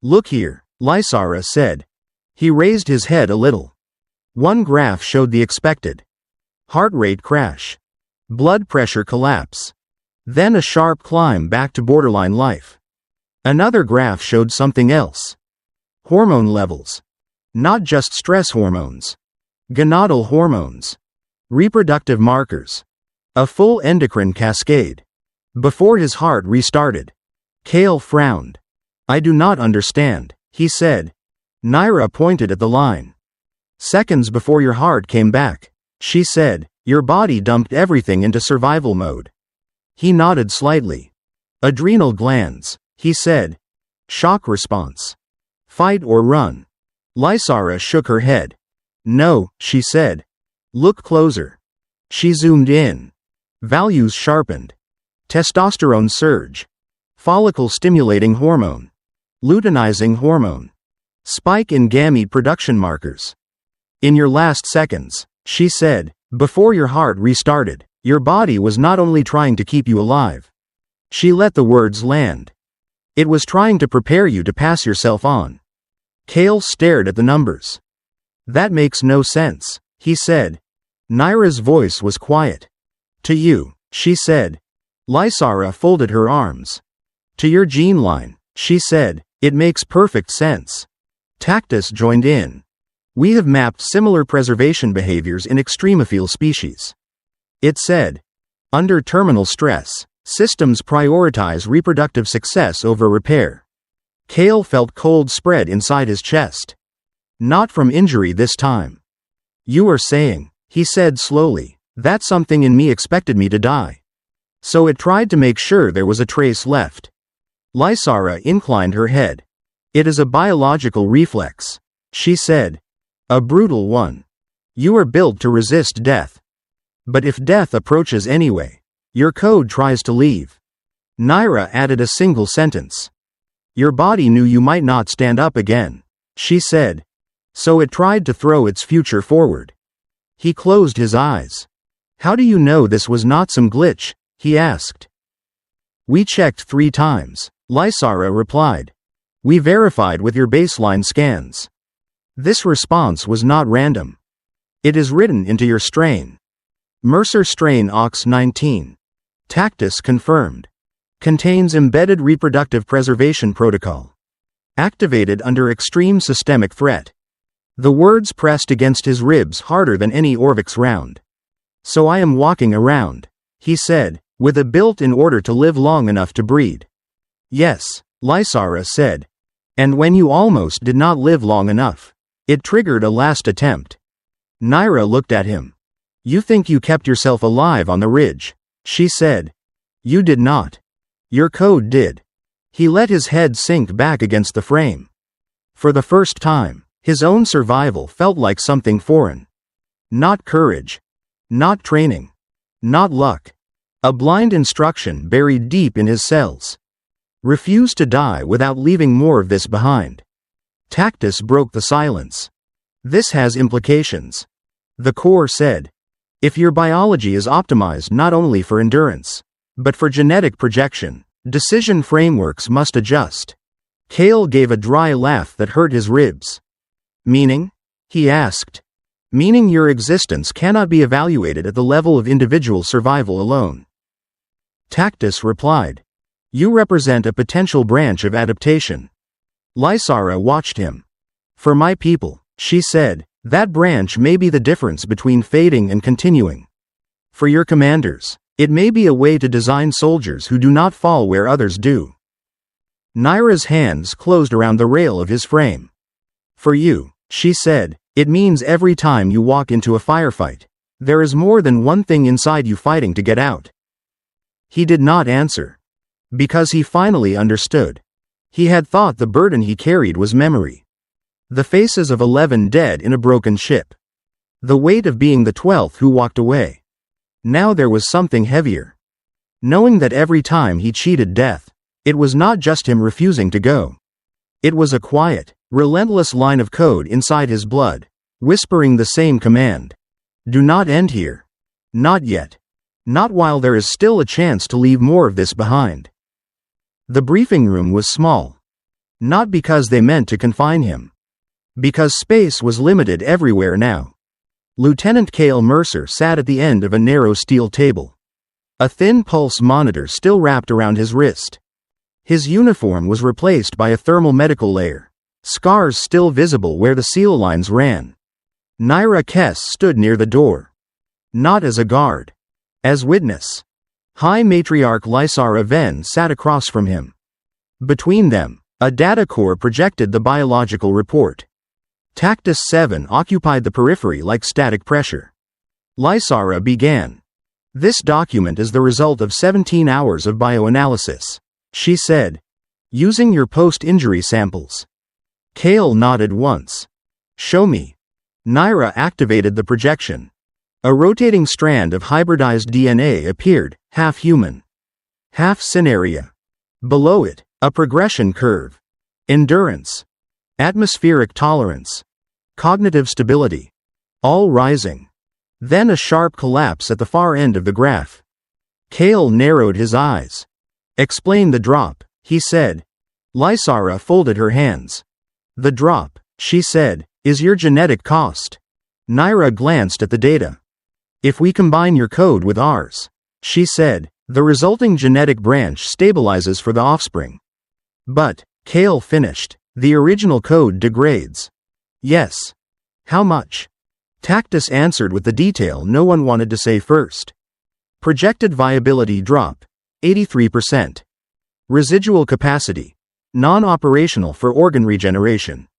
Look here, Lysara said. He raised his head a little. One graph showed the expected. Heart rate crash. Blood pressure collapse. Then a sharp climb back to borderline life. Another graph showed something else. Hormone levels. Not just stress hormones. Gonadal hormones. Reproductive markers. A full endocrine cascade. Before his heart restarted. Kale frowned. I do not understand, he said. Naira pointed at the line. Seconds before your heart came back, she said, your body dumped everything into survival mode. He nodded slightly. Adrenal glands, he said. Shock response. Fight or run. Lysara shook her head. No, she said. Look closer. She zoomed in. Values sharpened. Testosterone surge. Follicle stimulating hormone. Luteinizing hormone. Spike in gamete production markers. In your last seconds, she said, before your heart restarted, your body was not only trying to keep you alive. She let the words land. It was trying to prepare you to pass yourself on. Kale stared at the numbers. That makes no sense, he said. Naira's voice was quiet. To you, she said. Lysara folded her arms. To your gene line, she said, it makes perfect sense. Tactus joined in. We have mapped similar preservation behaviors in extremophile species. It said. Under terminal stress, systems prioritize reproductive success over repair. Kale felt cold spread inside his chest. Not from injury this time. You are saying, he said slowly, that something in me expected me to die. So it tried to make sure there was a trace left. Lysara inclined her head. It is a biological reflex, she said. A brutal one. You are built to resist death. But if death approaches anyway, your code tries to leave. Naira added a single sentence. Your body knew you might not stand up again, she said. So it tried to throw its future forward. He closed his eyes. How do you know this was not some glitch? He asked. We checked 3 times, Lysara replied. We verified with your baseline scans. This response was not random. It is written into your strain. Mercer strain OX19. Tactus confirmed. Contains embedded reproductive preservation protocol. Activated under extreme systemic threat. The words pressed against his ribs harder than any Orvix round. So I am walking around, he said, with a built in order to live long enough to breed. Yes, Lysara said. And when you almost did not live long enough, it triggered a last attempt. Naira looked at him. You think you kept yourself alive on the ridge, she said. You did not. Your code did. He let his head sink back against the frame. For the first time, his own survival felt like something foreign. Not courage. Not training. Not luck. A blind instruction buried deep in his cells. Refuse to die without leaving more of this behind. Tactus broke the silence. This has implications. The core said. If your biology is optimized not only for endurance, but for genetic projection, decision frameworks must adjust. Kale gave a dry laugh that hurt his ribs. Meaning? He asked. Meaning your existence cannot be evaluated at the level of individual survival alone. Tactus replied. You represent a potential branch of adaptation. Lysara watched him. For my people, she said, that branch may be the difference between fading and continuing. For your commanders, it may be a way to design soldiers who do not fall where others do. Naira's hands closed around the rail of his frame. For you, she said, it means every time you walk into a firefight, there is more than one thing inside you fighting to get out. He did not answer. Because he finally understood. He had thought the burden he carried was memory. The faces of 11 dead in a broken ship. The weight of being the 12th who walked away. Now there was something heavier. Knowing that every time he cheated death, it was not just him refusing to go. It was a quiet, relentless line of code inside his blood, whispering the same command. Do not end here. Not yet. Not while there is still a chance to leave more of this behind. The briefing room was small. Not because they meant to confine him. Because space was limited everywhere now. Lieutenant Cale Mercer sat at the end of a narrow steel table. A thin pulse monitor still wrapped around his wrist. His uniform was replaced by a thermal medical layer, scars still visible where the seal lines ran. Naira Kess stood near the door. Not as a guard. As witness. High Matriarch Lysara Ven sat across from him. Between them, a data core projected the biological report. Tactus 7 occupied the periphery like static pressure. Lysara began. This document is the result of 17 hours of bioanalysis, she said. Using your post-injury samples. Kale nodded once. Show me. Naira activated the projection. A rotating strand of hybridized DNA appeared, half human. Half Cineria. Below it, a progression curve. Endurance. Atmospheric tolerance. Cognitive stability. All rising. Then a sharp collapse at the far end of the graph. Kale narrowed his eyes. Explain the drop, he said. Lysara folded her hands. The drop, she said, is your genetic cost. Naira glanced at the data. If we combine your code with ours, she said, the resulting genetic branch stabilizes for the offspring. But, Kale finished, the original code degrades. Yes. How much? Tactus answered with the detail no one wanted to say first. Projected viability drop, 83%. Residual capacity, non-operational for organ regeneration.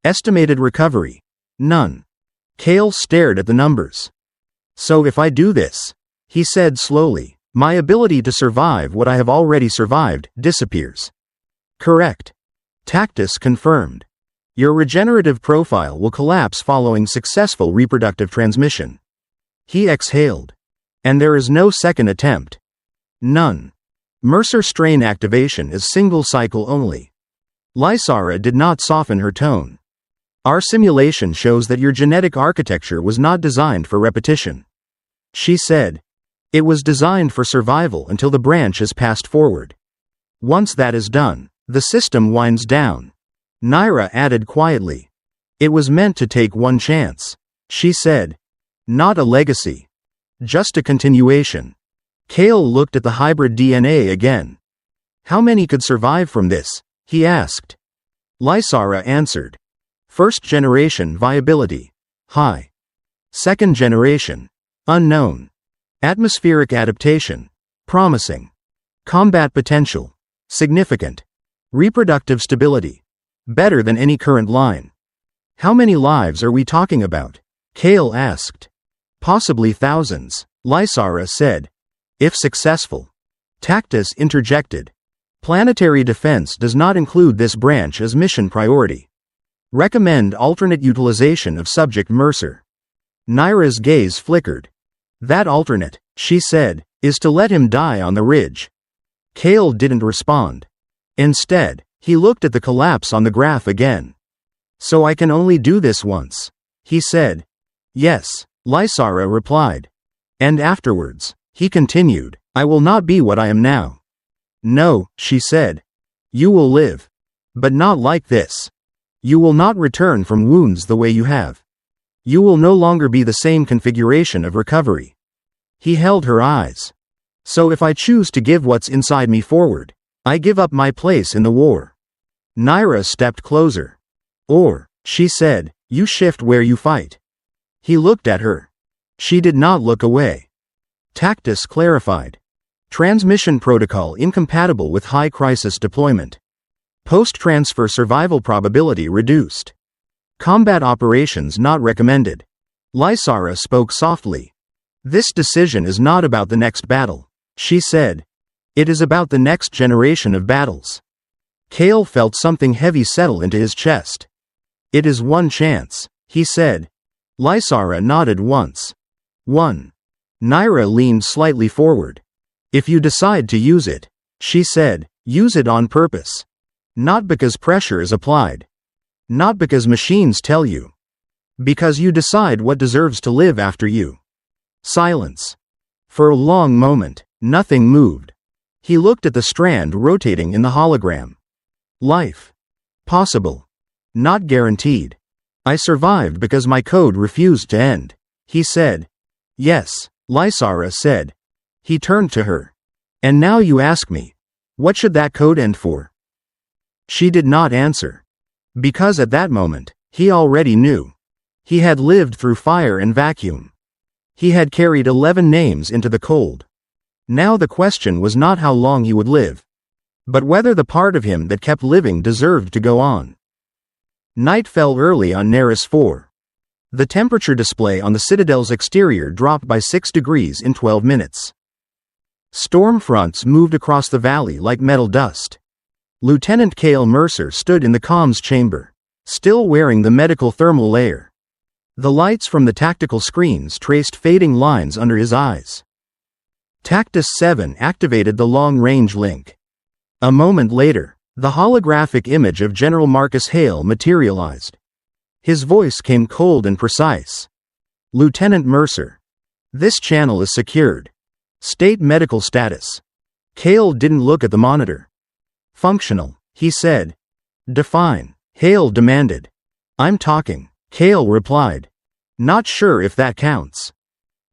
Estimated recovery, none. Kale stared at the numbers. So if I do this, he said slowly, my ability to survive what I have already survived disappears. Correct. Tactus confirmed. Your regenerative profile will collapse following successful reproductive transmission. He exhaled. And there is no second attempt. None. Mercer strain activation is single cycle only. Lysara did not soften her tone. Our simulation shows that your genetic architecture was not designed for repetition. She said. It was designed for survival until the branch is passed forward. Once that is done, the system winds down. Naira added quietly. It was meant to take one chance. She said. Not a legacy. Just a continuation. Kale looked at the hybrid DNA again. How many could survive from this? He asked. Lysara answered. First generation viability. High. Second generation. Unknown. Atmospheric adaptation. Promising. Combat potential. Significant. Reproductive stability. Better than any current line. How many lives are we talking about? Kale asked. Possibly thousands, Lysara said. If successful. Tactus interjected. Planetary defense does not include this branch as mission priority. Recommend alternate utilization of subject Mercer. Naira's gaze flickered. That alternate, she said, is to let him die on the ridge. Kale didn't respond. Instead, he looked at the collapse on the graph again. So I can only do this once, he said. Yes, Lysara replied. And afterwards, he continued, I will not be what I am now. No, she said. You will live. But not like this. You will not return from wounds the way you have. You will no longer be the same configuration of recovery. He held her eyes. So if I choose to give what's inside me forward, I give up my place in the war. Naira stepped closer. Or, she said, you shift where you fight. He looked at her. She did not look away. Tactus clarified. Transmission protocol incompatible with high crisis deployment. Post-transfer survival probability reduced. Combat operations not recommended. Lysara spoke softly. This decision is not about the next battle, she said. It is about the next generation of battles. Kale felt something heavy settle into his chest. It is one chance, he said. Lysara nodded once. One. Naira leaned slightly forward. If you decide to use it, she said, use it on purpose. Not because pressure is applied. Not because machines tell you. Because you decide what deserves to live after you. Silence. For a long moment, nothing moved. He looked at the strand rotating in the hologram. Life. Possible. Not guaranteed. I survived because my code refused to end, he said. Yes, Lysara said. He turned to her. And now you ask me, what should that code end for? She did not answer. Because at that moment, he already knew. He had lived through fire and vacuum. He had carried 11 names into the cold. Now the question was not how long he would live, but whether the part of him that kept living deserved to go on. Night fell early on Neris 4. The temperature display on the Citadel's exterior dropped by 6 degrees in 12 minutes. Storm fronts moved across the valley like metal dust. Lieutenant Kale Mercer stood in the comms chamber, still wearing the medical thermal layer. The lights from the tactical screens traced fading lines under his eyes. Tactus 7 activated the long-range link. A moment later, the holographic image of General Marcus Hale materialized. His voice came cold and precise. Lieutenant Mercer. This channel is secured. State medical status. Kale didn't look at the monitor. Functional, he said. Define, Hale demanded. I'm talking, Kale replied. Not sure if that counts.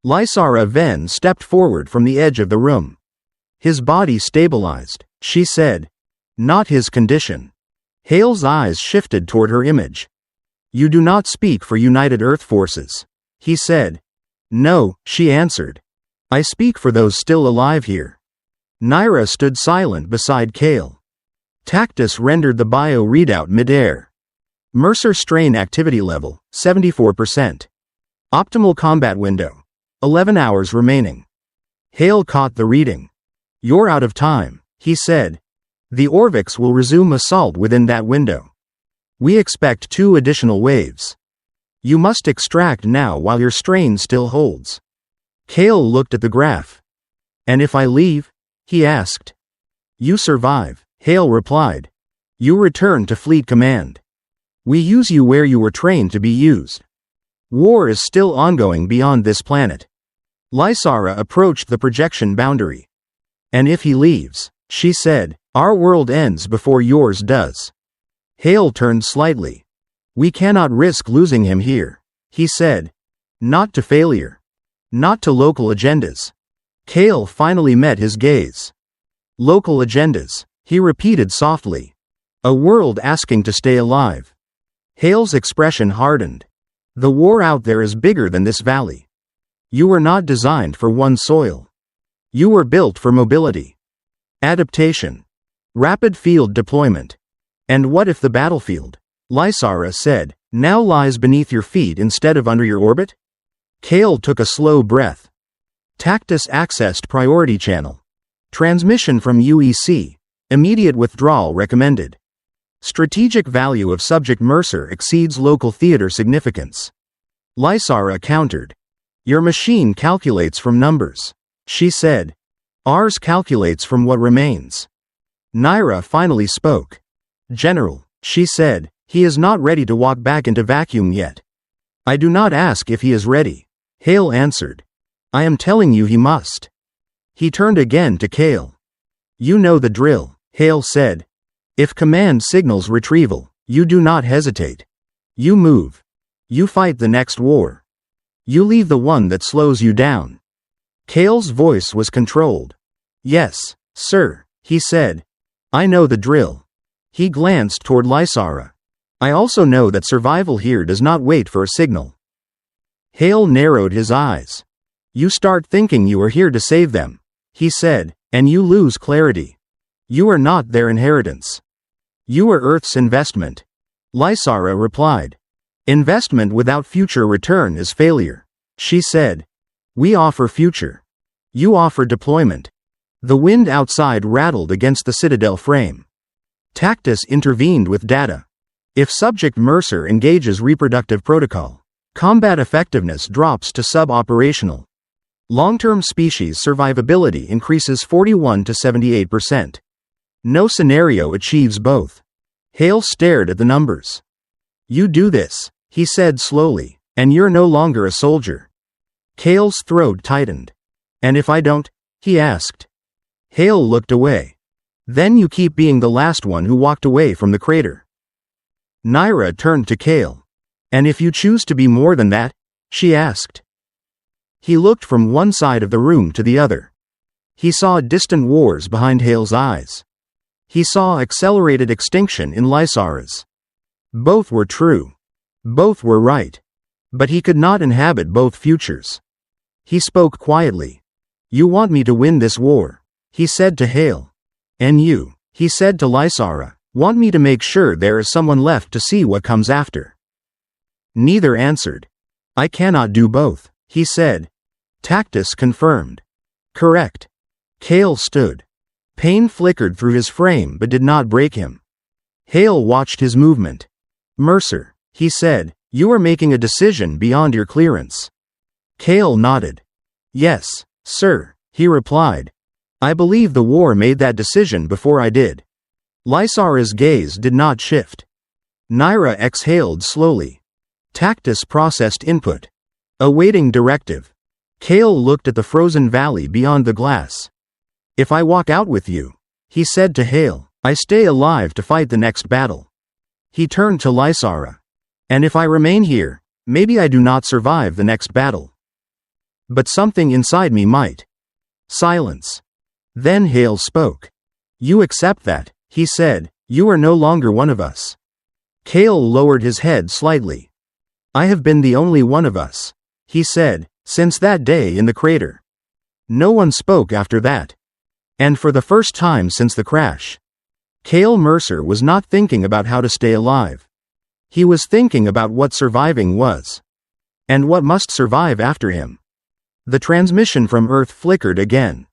Lysara then stepped forward from the edge of the room. His body stabilized, she said. Not his condition. Hale's eyes shifted toward her image. You do not speak for United Earth Forces, he said. No, she answered. I speak for those still alive here. Naira stood silent beside Kale. Tactus rendered the bio readout mid-air. Mercer strain activity level, 74%. Optimal combat window. 11 hours remaining. Hale caught the reading. You're out of time, he said. The Orvix will resume assault within that window. We expect 2 additional waves. You must extract now while your strain still holds. Kale looked at the graph. And if I leave? He asked. You survive, Hale replied. You return to Fleet Command. We use you where you were trained to be used. War is still ongoing beyond this planet. Lysara approached the projection boundary. And if he leaves, she said, our world ends before yours does. Hale turned slightly. We cannot risk losing him here, he said. Not to failure. Not to local agendas. Hale finally met his gaze. Local agendas, he repeated softly. A world asking to stay alive. Hale's expression hardened. The war out there is bigger than this valley. You were not designed for one soil. You were built for mobility. Adaptation. Rapid field deployment. And what if the battlefield, Lysara said, now lies beneath your feet instead of under your orbit? Hale took a slow breath. Tactus accessed priority channel. Transmission from UEC. Immediate withdrawal recommended. Strategic value of subject Mercer exceeds local theater significance. Lysara countered. Your machine calculates from numbers, she said. Ours calculates from what remains. Naira finally spoke. General, she said, he is not ready to walk back into vacuum yet. I do not ask if he is ready, Hale answered. I am telling you he must. He turned again to Kale. You know the drill, Hale said. If command signals retrieval, you do not hesitate. You move. You fight the next war. You leave the one that slows you down. Kale's voice was controlled. Yes, sir, he said. I know the drill. He glanced toward Lysara. I also know that survival here does not wait for a signal. Hale narrowed his eyes. You start thinking you are here to save them, he said, and you lose clarity. You are not their inheritance. You are Earth's investment. Lysara replied. Investment without future return is failure, she said. We offer future. You offer deployment. The wind outside rattled against the citadel frame. Tactus intervened with data. If subject Mercer engages reproductive protocol, combat effectiveness drops to sub-operational. Long-term species survivability increases 41 to 78%. No scenario achieves both. Hale stared at the numbers. You do this, he said slowly, and you're no longer a soldier. Hale's throat tightened. And if I don't? He asked. Hale looked away. Then you keep being the last one who walked away from the crater. Naira turned to Kale. And if you choose to be more than that? She asked. He looked from one side of the room to the other. He saw distant wars behind Hale's eyes. He saw accelerated extinction in Lysara's. Both were true. Both were right. But he could not inhabit both futures. He spoke quietly. You want me to win this war, he said to Hale. And you, he said to Lysara, want me to make sure there is someone left to see what comes after. Neither answered. I cannot do both, he said. Tactus confirmed. Correct. Hale stood. Pain flickered through his frame but did not break him. Hale watched his movement. Mercer, he said, you are making a decision beyond your clearance. Hale nodded. Yes, sir, he replied. I believe the war made that decision before I did. Lysara's gaze did not shift. Naira exhaled slowly. Tactus processed input. Awaiting directive. Hale looked at the frozen valley beyond the glass. If I walk out with you, he said to Hale, I stay alive to fight the next battle. He turned to Lysara. And if I remain here, maybe I do not survive the next battle. But something inside me might. Silence. Then Hale spoke. You accept that, he said, you are no longer one of us. Hale lowered his head slightly. I have been the only one of us, he said, since that day in the crater. No one spoke after that. And for the first time since the crash, Hale Mercer was not thinking about how to stay alive. He was thinking about what surviving was. And what must survive after him. The transmission from Earth flickered again.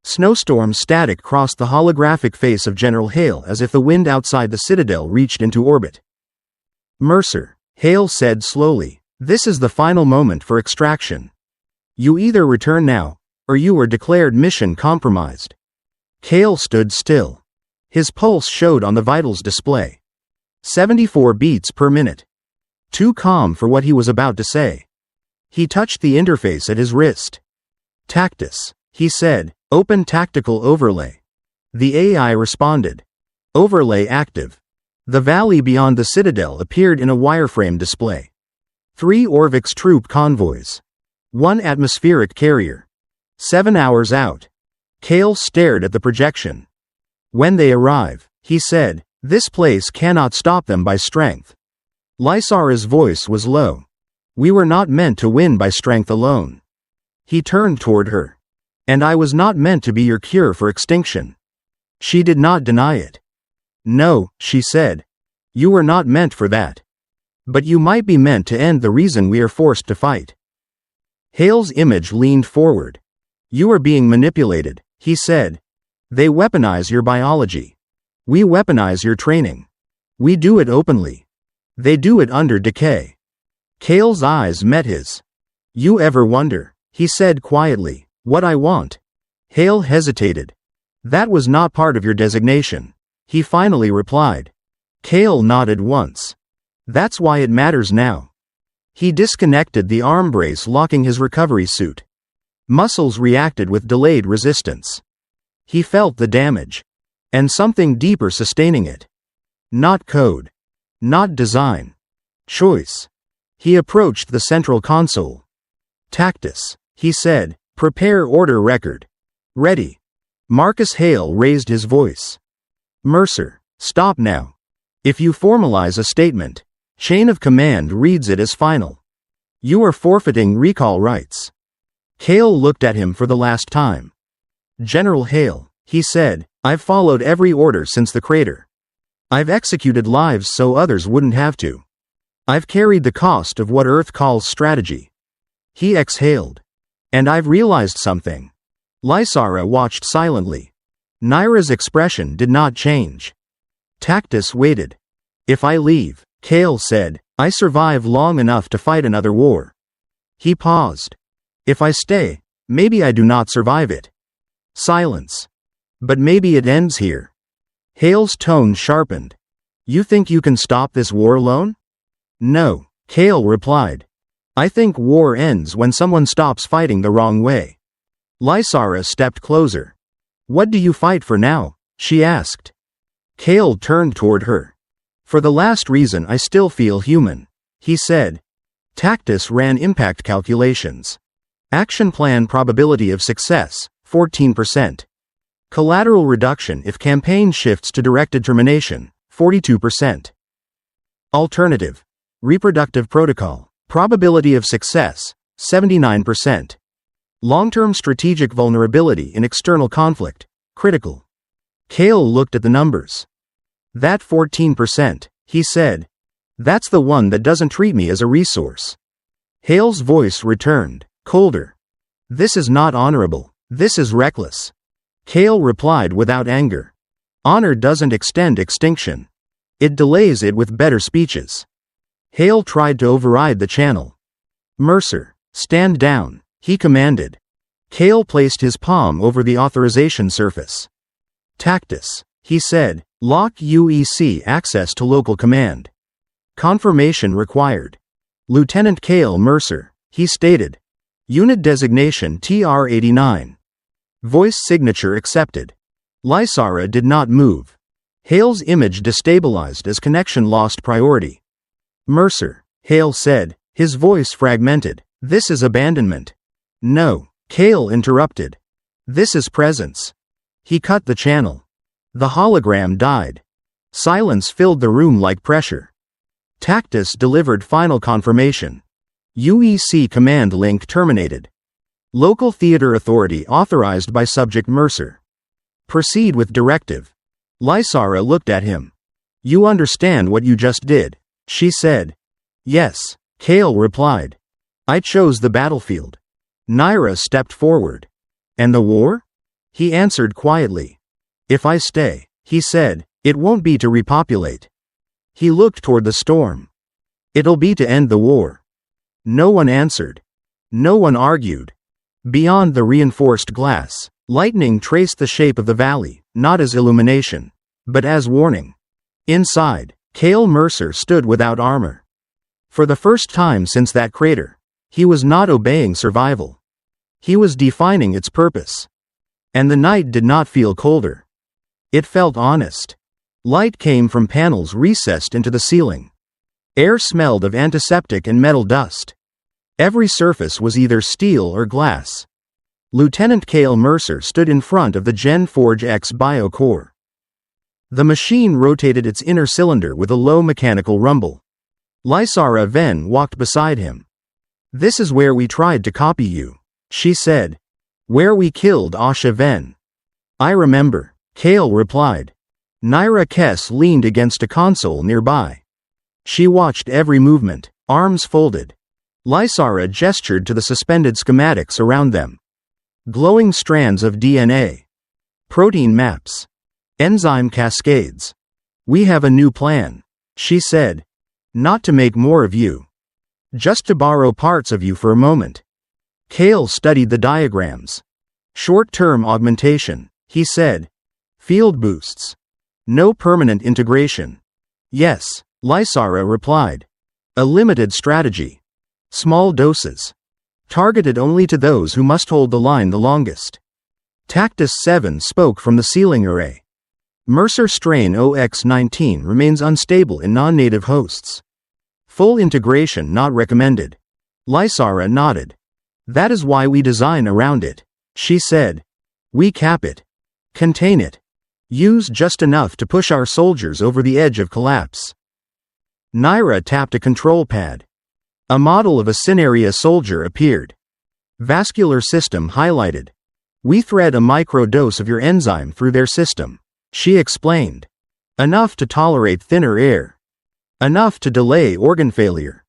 Snowstorm static crossed the holographic face of General Hale as if the wind outside the citadel reached into orbit. Mercer, Hale said slowly, this is the final moment for extraction. You either return now, or you are declared mission compromised. Hale stood still. His pulse showed on the vitals display. 74 beats per minute. Too calm for what he was about to say. He touched the interface at his wrist. Tactus, he said. Open tactical overlay. The AI responded. Overlay active. The valley beyond the citadel appeared in a wireframe display. 3 Orvix troop convoys. 1 atmospheric carrier. 7 hours out. Kale stared at the projection. When they arrive, he said, this place cannot stop them by strength. Lysara's voice was low. We were not meant to win by strength alone. He turned toward her. And I was not meant to be your cure for extinction. She did not deny it. No, she said. You were not meant for that. But you might be meant to end the reason we are forced to fight. Hale's image leaned forward. You are being manipulated, he said. They weaponize your biology. We weaponize your training. We do it openly. They do it under decay. Kale's eyes met his. You ever wonder, he said quietly, what I want? Hale hesitated. That was not part of your designation, he finally replied. Kale nodded once. That's why it matters now. He disconnected the arm brace locking his recovery suit. Muscles reacted with delayed resistance. He felt the damage. And something deeper sustaining it. Not code. Not design. Choice. He approached the central console. Tactus, he said, prepare order record. Ready. Marcus Hale raised his voice. Mercer, stop now. If you formalize a statement, chain of command reads it as final. You are forfeiting recall rights. Hale looked at him for the last time. General Hale, he said, I've followed every order since the crater. I've executed lives so others wouldn't have to. I've carried the cost of what Earth calls strategy. He exhaled. And I've realized something. Lysara watched silently. Naira's expression did not change. Tactus waited. If I leave, Kale said, I survive long enough to fight another war. He paused. If I stay, maybe I do not survive it. Silence. But maybe it ends here. Hale's tone sharpened. You think you can stop this war alone? No, Kale replied. I think war ends when someone stops fighting the wrong way. Lysara stepped closer. What do you fight for now? She asked. Kale turned toward her. For the last reason I still feel human, he said. Tactus ran impact calculations. Action plan probability of success, 14%. Collateral reduction if campaign shifts to directed termination, 42%. Alternative. Reproductive protocol. Probability of success, 79%. Long-term strategic vulnerability in external conflict, critical. Kale looked at the numbers. That 14%, he said. That's the one that doesn't treat me as a resource. Hale's voice returned, colder. This is not honorable. This is reckless. Kale replied without anger. Honor doesn't extend extinction. It delays it with better speeches. Hale tried to override the channel. Mercer, stand down, he commanded. Kale placed his palm over the authorization surface. Tactus, he said, lock UEC access to local command. Confirmation required. Lieutenant Kale Mercer, he stated. Unit designation TR-89. Voice signature accepted. Lysara did not move. Hale's image destabilized as connection lost priority. Mercer, Hale said, his voice fragmented. This is abandonment. No, Kale interrupted. This is presence. He cut the channel. The hologram died. Silence filled the room like pressure. Tactus delivered final confirmation. UEC command link terminated. Local theater authority authorized by subject Mercer. Proceed with directive. Lysara looked at him. You understand what you just did, she said. Yes, Kale replied. I chose the battlefield. Naira stepped forward. And the war? He answered quietly. If I stay, he said, it won't be to repopulate. He looked toward the storm. It'll be to end the war. No one answered. No one argued. Beyond the reinforced glass, lightning traced the shape of the valley, not as illumination, but as warning. Inside, Cale Mercer stood without armor. For the first time since that crater, he was not obeying survival. He was defining its purpose. And the night did not feel colder. It felt honest. Light came from panels recessed into the ceiling. Air smelled of antiseptic and metal dust. Every surface was either steel or glass. Lieutenant Cale Mercer stood in front of the Gen Forge X biocore. The machine rotated its inner cylinder with a low mechanical rumble. Lysara Ven walked beside him. "This is where we tried to copy you," she said. "Where we killed Asha Ven." "I remember," Cale replied. Naira Kess leaned against a console nearby. She watched every movement, arms folded. Lysara gestured to the suspended schematics around them. Glowing strands of DNA. Protein maps. Enzyme cascades. "We have a new plan," she said. "Not to make more of you. Just to borrow parts of you for a moment." Cale studied the diagrams. "Short-term augmentation," he said. "Field boosts. No permanent integration." "Yes," Lysara replied. "A limited strategy. Small doses. Targeted only to those who must hold the line the longest." Tactus 7 spoke from the ceiling array. "Mercer strain OX19 remains unstable in non-native hosts. Full integration not recommended." Lysara nodded. "That is why we design around it," she said. "We cap it. Contain it. Use just enough to push our soldiers over the edge of collapse." Naira tapped a control pad. A model of a Cineria soldier appeared. Vascular system highlighted. "We thread a micro-dose of your enzyme through their system," she explained. "Enough to tolerate thinner air. Enough to delay organ failure."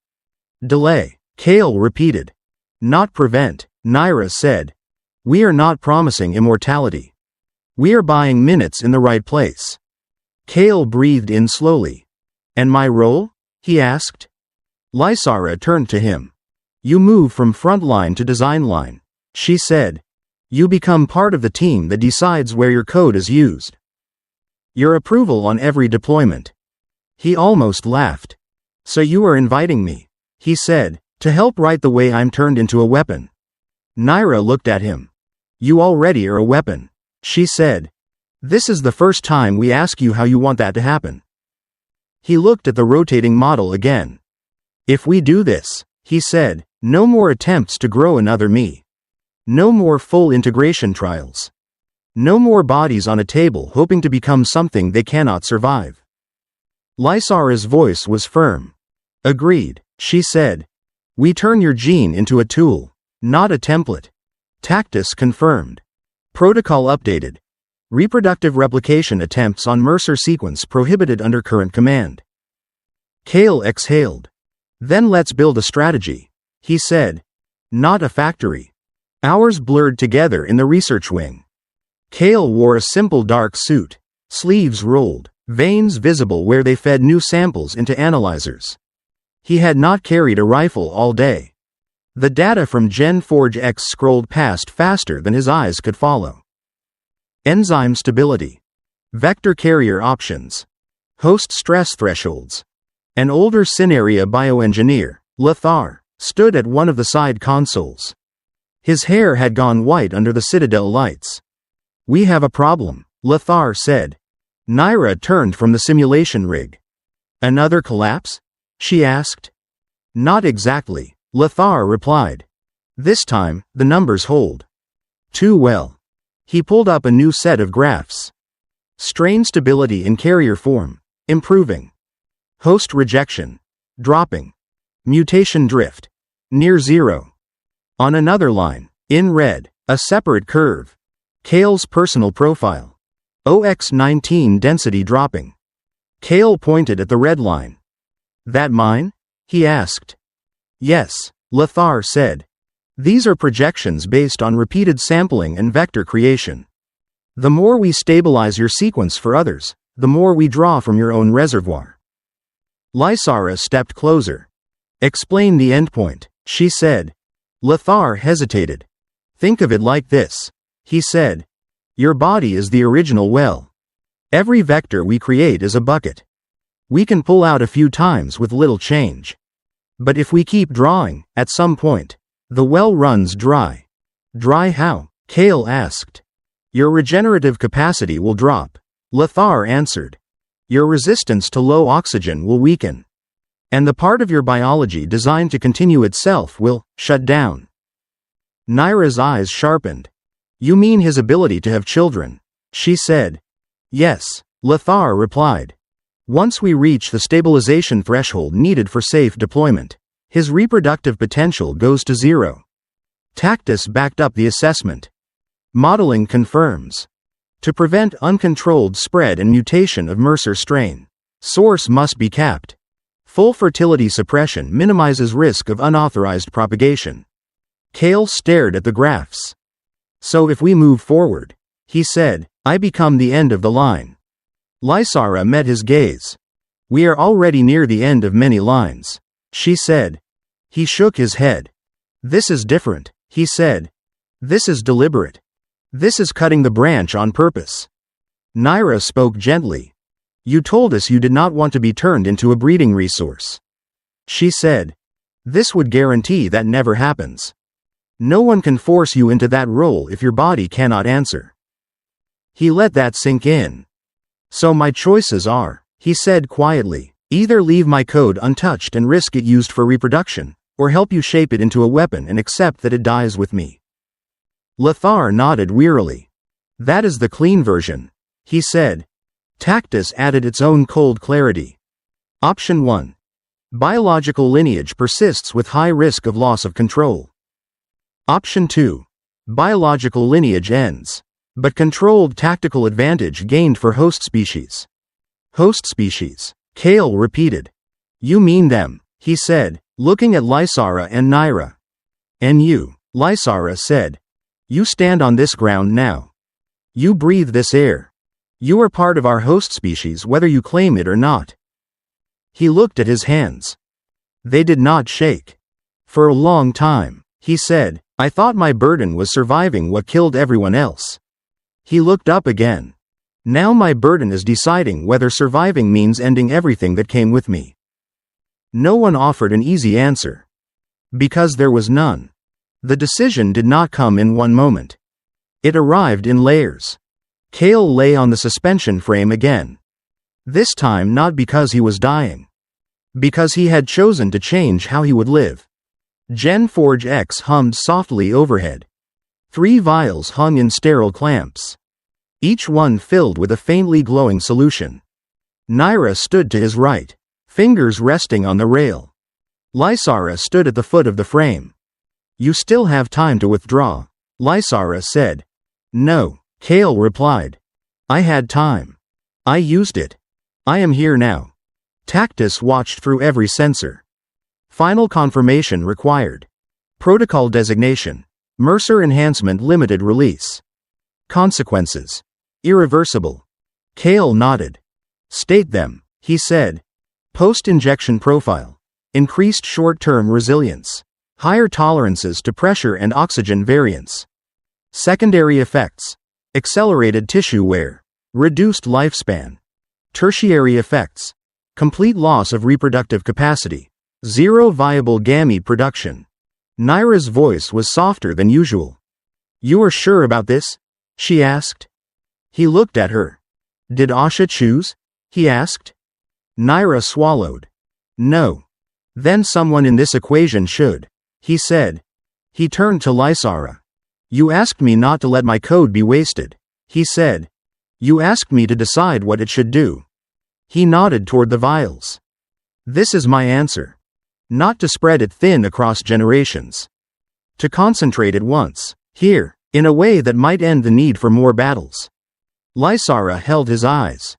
"Delay," Cale repeated. "Not prevent," Naira said. "We are not promising immortality. We are buying minutes in the right place." Cale breathed in slowly. "And my role?" he asked. Lysara turned to him. "You move from front line to design line," she said. "You become part of the team that decides where your code is used. Your approval on every deployment." He almost laughed. "So you are inviting me," he said, "to help write the way I'm turned into a weapon." Naira looked at him. "You already are a weapon," she said. "This is the first time we ask you how you want that to happen." He looked at the rotating model again. "If we do this," he said, "no more attempts to grow another me. No more full integration trials. No more bodies on a table hoping to become something they cannot survive." Lysara's voice was firm. "Agreed," she said. "We turn your gene into a tool, not a template." Tactus confirmed. Protocol updated. Reproductive replication attempts on Mercer sequence prohibited under current command. Cale exhaled. "Then let's build a strategy," he said. "Not a factory." Hours blurred together in the research wing. Cale wore a simple dark suit, sleeves rolled, veins visible where they fed new samples into analyzers. He had not carried a rifle all day. The data from Gen Forge X scrolled past faster than his eyes could follow. Enzyme stability. Vector carrier options. Host stress thresholds. An older Cineria bioengineer, Lothar, stood at one of the side consoles. His hair had gone white under the Citadel lights. "We have a problem," Lothar said. Naira turned from the simulation rig. "Another collapse?" she asked. "Not exactly," Lothar replied. "This time, the numbers hold. Too well." He pulled up a new set of graphs. Strain stability in carrier form, improving. Host rejection, dropping. Mutation drift, near zero. On another line, in red, a separate curve. Cale's personal profile. OX19 density dropping. Cale pointed at the red line. "That mine?" he asked. "Yes," Lothar said. "These are projections based on repeated sampling and vector creation. The more we stabilize your sequence for others, the more we draw from your own reservoir." Lysara stepped closer. "Explain the endpoint," she said. Lothar hesitated. "Think of it like this," he said. "Your body is the original well. Every vector we create is a bucket. We can pull out a few times with little change. But if we keep drawing, at some point, the well runs dry. Dry how? Kale asked. Your regenerative capacity will drop. Lothar answered. Your resistance to low oxygen will weaken. And the part of your biology designed to continue itself will shut down. Naira's eyes sharpened. You mean his ability to have children? She said. Yes, Lothar replied. Once we reach the stabilization threshold needed for safe deployment, his reproductive potential goes to zero. Tactus backed up the assessment. Modeling confirms. To prevent uncontrolled spread and mutation of Mercer strain, source must be capped. Full fertility suppression minimizes risk of unauthorized propagation. Kale stared at the graphs. So if we move forward, he said, I become the end of the line. Lysara met his gaze. We are already near the end of many lines, she said. He shook his head. This is different, he said. This is deliberate. This is cutting the branch on purpose. Naira spoke gently. You told us you did not want to be turned into a breeding resource. She said. This would guarantee that never happens. No one can force you into that role if your body cannot answer. He let that sink in. So my choices are, he said quietly, either leave my code untouched and risk it used for reproduction, or help you shape it into a weapon and accept that it dies with me. Lothar nodded wearily. That is the clean version, he said. Tactus added its own cold clarity. Option 1. Biological lineage persists with high risk of loss of control. Option 2. Biological lineage ends, but controlled tactical advantage gained for host species. Host species, Kale repeated. You mean them, he said, looking at Lysara and Naira. And you, Lysara said. You stand on this ground now. You breathe this air. You are part of our host species whether you claim it or not. He looked at his hands. They did not shake. For a long time, he said, I thought my burden was surviving what killed everyone else. He looked up again. Now my burden is deciding whether surviving means ending everything that came with me. No one offered an easy answer. Because there was none. The decision did not come in one moment. It arrived in layers. Kale lay on the suspension frame again. This time not because he was dying. Because he had chosen to change how he would live. GenForge X hummed softly overhead. 3 vials hung in sterile clamps. Each one filled with a faintly glowing solution. Naira stood to his right, fingers resting on the rail. Lysara stood at the foot of the frame. You still have time to withdraw, Lysara said. No, Kale replied. I had time. I used it. I am here now. Tactus watched through every sensor. Final confirmation required. Protocol designation. Mercer enhancement limited release. Consequences. Irreversible. Kale nodded. State them, he said. Post-injection profile. Increased short-term resilience. Higher tolerances to pressure and oxygen variance. Secondary effects. Accelerated tissue wear. Reduced lifespan. Tertiary effects. Complete loss of reproductive capacity. Zero viable gamete production. Naira's voice was softer than usual. You are sure about this? She asked. He looked at her. Did Asha choose? He asked. Naira swallowed. No. Then someone in this equation should, he said. He turned to Lysara. You asked me not to let my code be wasted, he said. You asked me to decide what it should do. He nodded toward the vials. This is my answer. Not to spread it thin across generations. To concentrate it once, here, in a way that might end the need for more battles. Lysara held his eyes.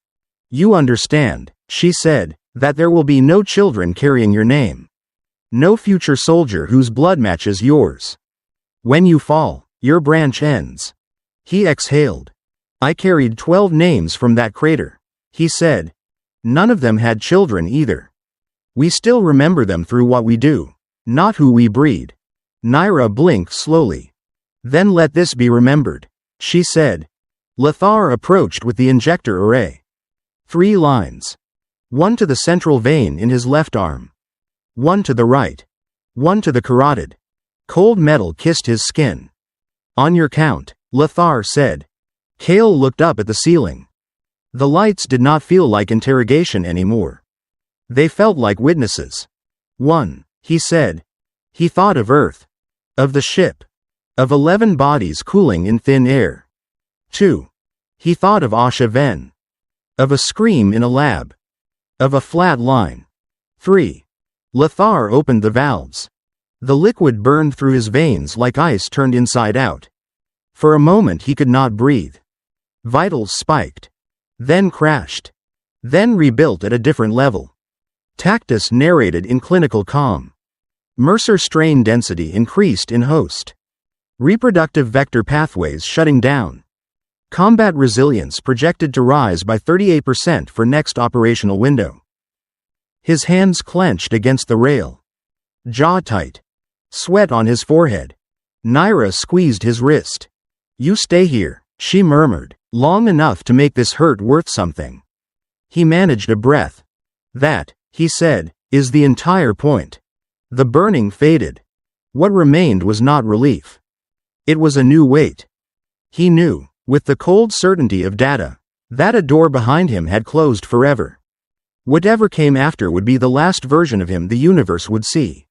You understand, she said, that there will be no children carrying your name. No future soldier whose blood matches yours. When you fall, your branch ends. He exhaled. I carried 12 names from that crater, he said. None of them had children either. We still remember them through what we do, not who we breed. Naira blinked slowly. Then let this be remembered, she said. Lothar approached with the injector array. 3 lines. One to the central vein in his left arm. One to the right. One to the carotid. Cold metal kissed his skin. On your count, Lothar said. Cale looked up at the ceiling. The lights did not feel like interrogation anymore. They felt like witnesses. 1, he said. He thought of Earth. Of the ship. Of 11 bodies cooling in thin air. 2. He thought of Asha Ven. Of a scream in a lab. Of a flat line. 3. Lothar opened the valves. The liquid burned through his veins like ice turned inside out. For a moment he could not breathe. Vitals spiked. Then crashed. Then rebuilt at a different level. Tactus narrated in clinical calm. Mercer strain density increased in host. Reproductive vector pathways shutting down. Combat resilience projected to rise by 38% for next operational window. His hands clenched against the rail. Jaw tight. Sweat on his forehead. Naira squeezed his wrist. You stay here, she murmured, long enough to make this hurt worth something. He managed a breath. That, he said, is the entire point. The burning faded. What remained was not relief. It was a new weight. He knew, with the cold certainty of data, that a door behind him had closed forever. Whatever came after would be the last version of him the universe would see.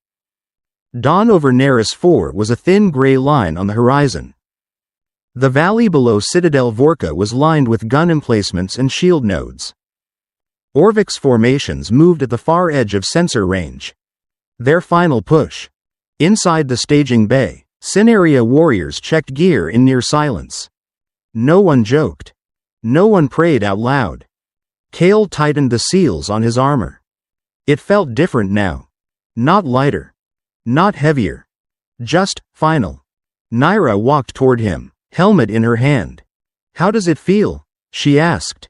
Dawn over Neris 4 was a thin gray line on the horizon. The valley below Citadel Vorka was lined with gun emplacements and shield nodes. Orvik's formations moved at the far edge of sensor range. Their final push. Inside the staging bay, Cineria warriors checked gear in near silence. No one joked. No one prayed out loud. Cale tightened the seals on his armor. It felt different now. Not lighter. Not heavier. Just final. Naira walked toward him, helmet in her hand. How does it feel? She asked.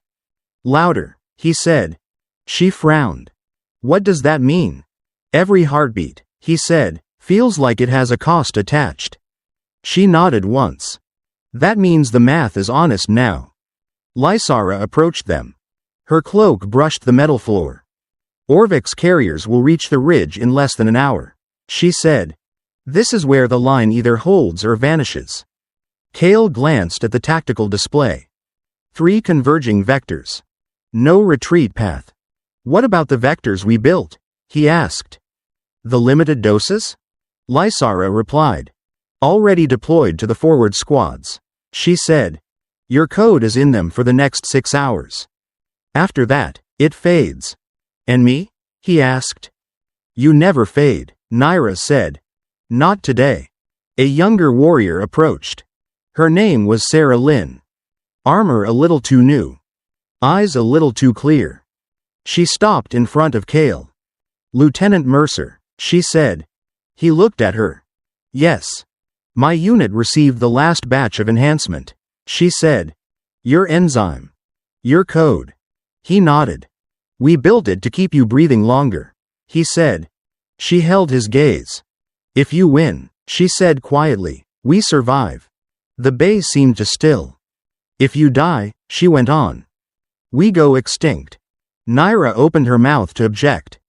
Louder, he said. She frowned. What does that mean? Every heartbeat, he said, feels like it has a cost attached. She nodded once. That means the math is honest now. Lysara approached them. Her cloak brushed the metal floor. Orvik's carriers will reach the ridge in less than an hour, she said. This is where the line either holds or vanishes. Cale glanced at the tactical display. 3 converging vectors. No retreat path. What about the vectors we built? He asked. The limited doses? Lysara replied. Already deployed to the forward squads. She said. Your code is in them for the next 6 hours. After that, it fades. And me? He asked. You never fade, Naira said. Not today. A younger warrior approached. Her name was Sarah Lynn. Armor a little too new. Eyes a little too clear. She stopped in front of Cale. Lieutenant Mercer, she said. He looked at her. Yes. My unit received the last batch of enhancement, she said. Your enzyme. Your code. He nodded. We built it to keep you breathing longer, he said. She held his gaze. If you win, she said quietly, we survive. The bay seemed to still. If you die, she went on. We go extinct. Naira opened her mouth to object.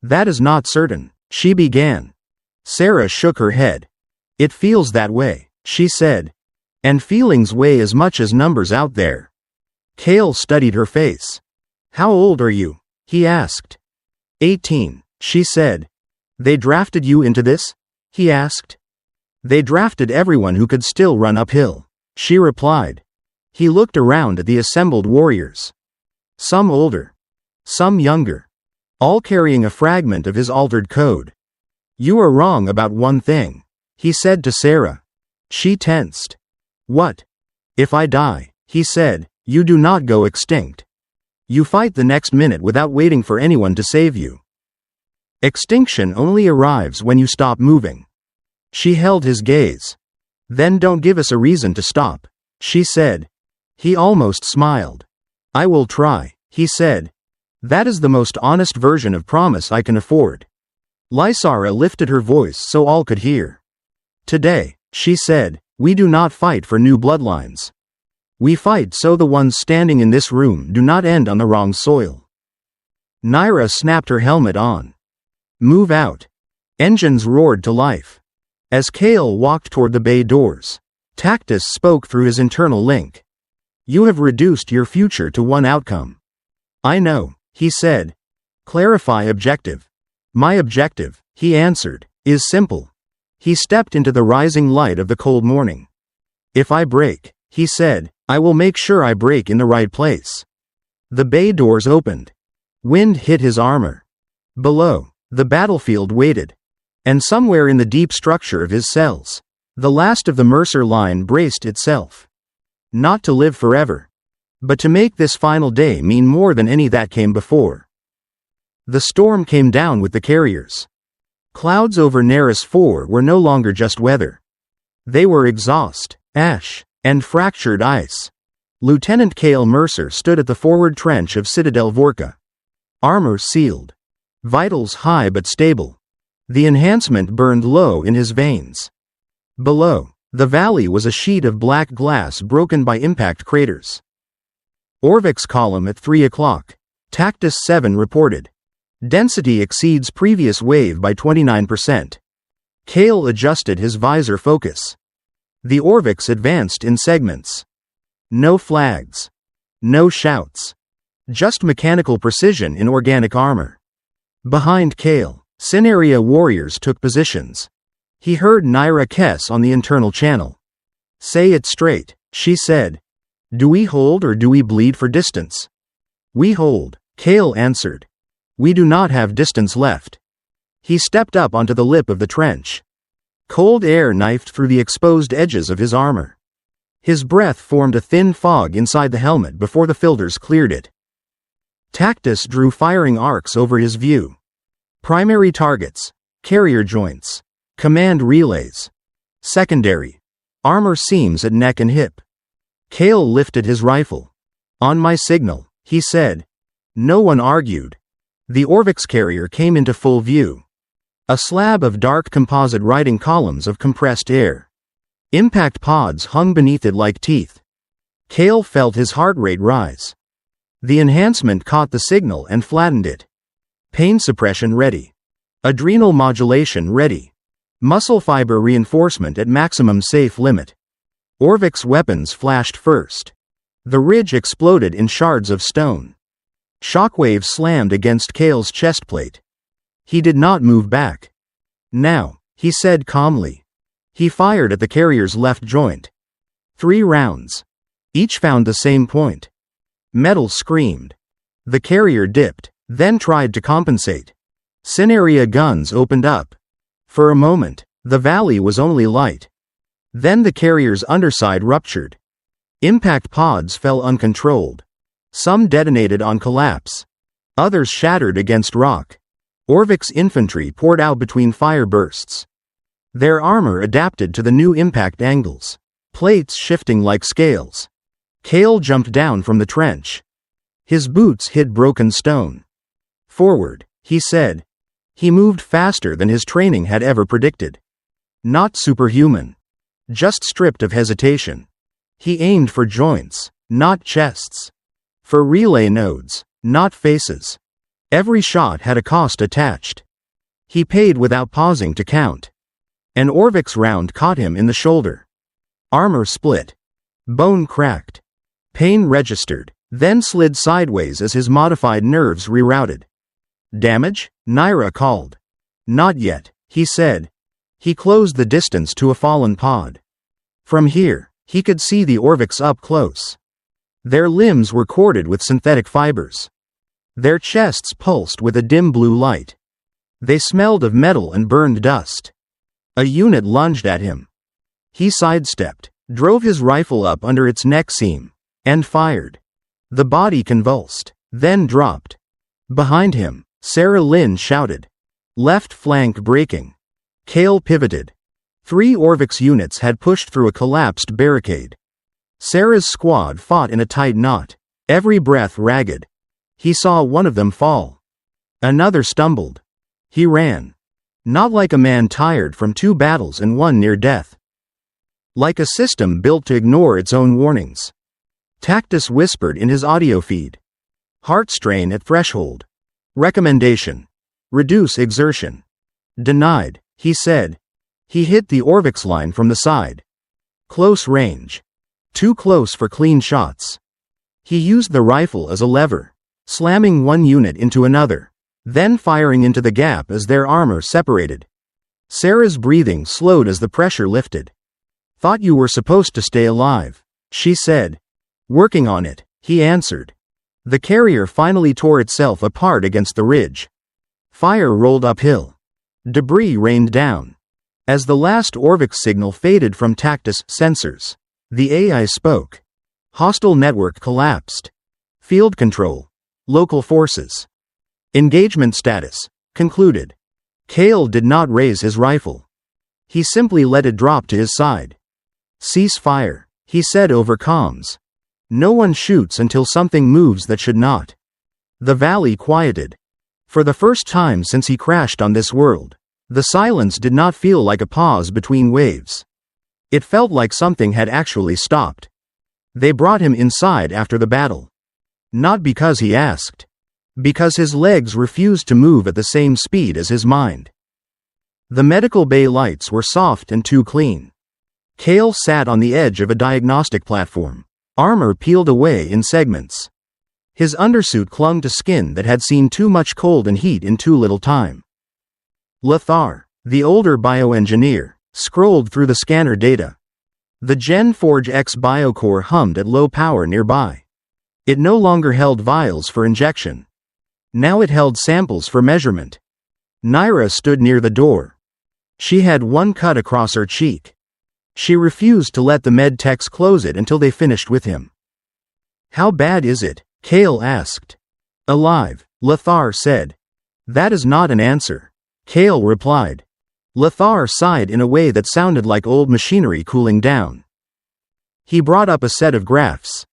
That is not certain, she began. Sarah shook her head. It feels that way, she said. And feelings weigh as much as numbers out there. Cale studied her face. How old are you? He asked. 18, she said. They drafted you into this? He asked. They drafted everyone who could still run uphill, she replied. He looked around at the assembled warriors. Some older. Some younger. All carrying a fragment of his altered code. You are wrong about one thing, he said to Sarah. She tensed. What? If I die, he said, you do not go extinct. You fight the next minute without waiting for anyone to save you. Extinction only arrives when you stop moving. She held his gaze. Then don't give us a reason to stop, she said. He almost smiled. I will try, he said. That is the most honest version of promise I can afford. Lysara lifted her voice so all could hear. Today, she said, we do not fight for new bloodlines. We fight so the ones standing in this room do not end on the wrong soil. Naira snapped her helmet on. Move out. Engines roared to life. As Kale walked toward the bay doors, Tactus spoke through his internal link. You have reduced your future to one outcome. I know, he said. Clarify objective. My objective, he answered, is simple. He stepped into the rising light of the cold morning. If I break, he said, I will make sure I break in the right place. The bay doors opened. Wind hit his armor. Below, the battlefield waited. And somewhere in the deep structure of his cells, the last of the Mercer line braced itself. Not to live forever, but to make this final day mean more than any that came before. The storm came down with the carriers. Clouds over Neris 4 were no longer just weather. They were exhaust, ash, and fractured ice. Lieutenant Cale Mercer stood at the forward trench of Citadel Vorka. Armor sealed. Vitals high but stable. The enhancement burned low in his veins. Below, the valley was a sheet of black glass broken by impact craters. Orvik's column at 3 o'clock. Tactus 7 reported. Density exceeds previous wave by 29%. Cale adjusted his visor focus. The Orviks advanced in segments. No flags. No shouts. Just mechanical precision in organic armor. Behind Cale, Cineria warriors took positions. He heard Naira Kess on the internal channel. Say it straight, she said. Do we hold or do we bleed for distance? We hold, Cale answered. We do not have distance left. He stepped up onto the lip of the trench. Cold air knifed through the exposed edges of his armor. His breath formed a thin fog inside the helmet before the filters cleared it. Tactus drew firing arcs over his view. Primary targets, carrier joints, command relays. Secondary, armor seams at neck and hip. Cale lifted his rifle. On my signal, he said. No one argued. The Orvik's carrier came into full view. A slab of dark composite riding columns of compressed air. Impact pods hung beneath it like teeth. Cale felt his heart rate rise. The enhancement caught the signal and flattened it. Pain suppression ready. Adrenal modulation ready. Muscle fiber reinforcement at maximum safe limit. Orvik's weapons flashed first. The ridge exploded in shards of stone. Shockwaves slammed against Cale's chestplate. He did not move back. Now, he said calmly. He fired at the carrier's left joint. 3 rounds. Each found the same point. Metal screamed. The carrier dipped, then tried to compensate. Cineria guns opened up. For a moment, the valley was only light. Then the carrier's underside ruptured. Impact pods fell uncontrolled. Some detonated on collapse. Others shattered against rock. Orvik's infantry poured out between fire bursts. Their armor adapted to the new impact angles. Plates shifting like scales. Cale jumped down from the trench. His boots hit broken stone. Forward, he said. He moved faster than his training had ever predicted. Not superhuman. Just stripped of hesitation. He aimed for joints, not chests. For relay nodes, not faces. Every shot had a cost attached. He paid without pausing to count. An Orvik's round caught him in the shoulder. Armor split. Bone cracked. Pain registered, then slid sideways as his modified nerves rerouted. Damage? Naira called. Not yet, he said. He closed the distance to a fallen pod. From here, he could see the Orviks up close. Their limbs were corded with synthetic fibers. Their chests pulsed with a dim blue light. They smelled of metal and burned dust. A unit lunged at him. He sidestepped, drove his rifle up under its neck seam, and fired. The body convulsed, then dropped. Behind him, Sarah Lynn shouted. Left flank breaking. Cale pivoted. 3 Orvik's units had pushed through a collapsed barricade. Sarah's squad fought in a tight knot, every breath ragged. He saw one of them fall. Another stumbled. He ran. Not like a man tired from 2 battles and 1 near death. Like a system built to ignore its own warnings. Tactus whispered in his audio feed. Heart strain at threshold. Recommendation. Reduce exertion. Denied, he said. He hit the Orvix line from the side. Close range. Too close for clean shots. He used the rifle as a lever, slamming one unit into another, then firing into the gap as their armor separated. Sarah's breathing slowed as the pressure lifted. Thought you were supposed to stay alive, she said. Working on it, he answered. The carrier finally tore itself apart against the ridge. Fire rolled uphill. Debris rained down. As the last Orvix signal faded from Tactus sensors, the AI spoke. Hostile network collapsed. Field control. Local forces. Engagement status. Concluded. Kale did not raise his rifle. He simply let it drop to his side. Cease fire, he said over comms. No one shoots until something moves that should not. The valley quieted. For the first time since he crashed on this world, the silence did not feel like a pause between waves. It felt like something had actually stopped. They brought him inside after the battle. Not because he asked. Because his legs refused to move at the same speed as his mind. The medical bay lights were soft and too clean. Kale sat on the edge of a diagnostic platform, armor peeled away in segments. His undersuit clung to skin that had seen too much cold and heat in too little time. Lothar, the older bioengineer, scrolled through the scanner data. The Gen Forge X biocore hummed at low power nearby. It no longer held vials for injection. Now it held samples for measurement. Naira stood near the door. She had one cut across her cheek. She refused to let the med techs close it until they finished with him. How bad is it? Kale asked. Alive, Lothar said. That is not an answer. Kale replied. Lothar sighed in a way that sounded like old machinery cooling down. He brought up a set of graphs.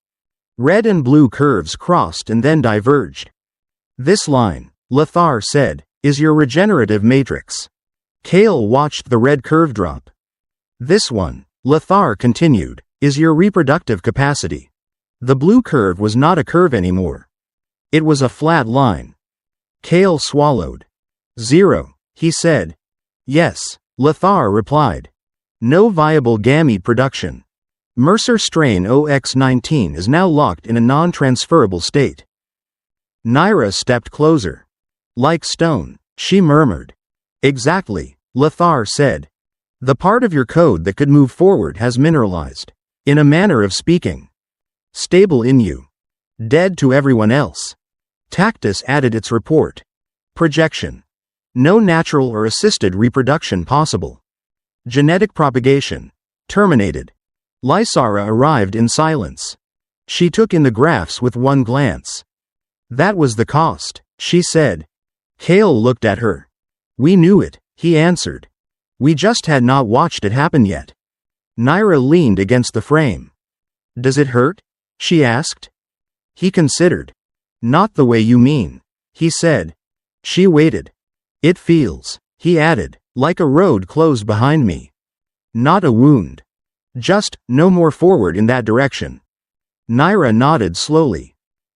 Red and blue curves crossed and then diverged. This line, Lothar said, is your regenerative matrix. Kale watched the red curve drop. This one, Lothar continued, is your reproductive capacity. The blue curve was not a curve anymore. It was a flat line. Kale swallowed. 0, he said. Yes, Lothar replied. No viable gamete production. Mercer strain OX19 is now locked in a non-transferable state. Naira stepped closer. Like stone, she murmured. Exactly, Lothar said. The part of your code that could move forward has mineralized. In a manner of speaking. Stable in you. Dead to everyone else. Tactus added its report. Projection. No natural or assisted reproduction possible. Genetic propagation. Terminated. Lysara arrived in silence. She took in the graphs with one glance. That was the cost, she said. Kale looked at her. We knew it, he answered. We just had not watched it happen yet. Naira leaned against the frame. Does it hurt? She asked. He considered. Not the way you mean, he said. She waited. It feels, he added, like a road closed behind me. Not a wound. Just, no more forward in that direction. Naira nodded slowly.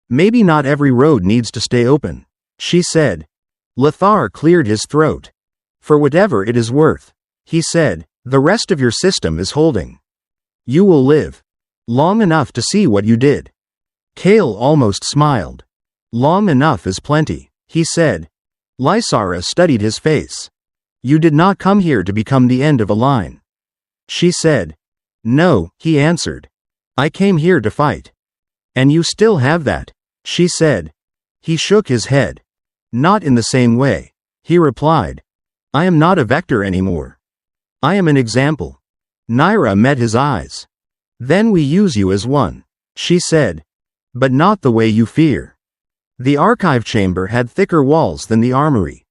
Maybe not every road needs to stay open, she said. Lothar cleared his throat. For whatever it is worth, he said, the rest of your system is holding. You will live. Long enough to see what you did. Kale almost smiled. Long enough is plenty, he said. Lysara studied his face. You did not come here to become the end of a line. She said. No, he answered. I came here to fight. And you still have that, she said. He shook his head. Not in the same way, he replied. I am not a vector anymore. I am an example. Naira met his eyes. Then we use you as one, she said. But not the way you fear. The archive chamber had thicker walls than the armory.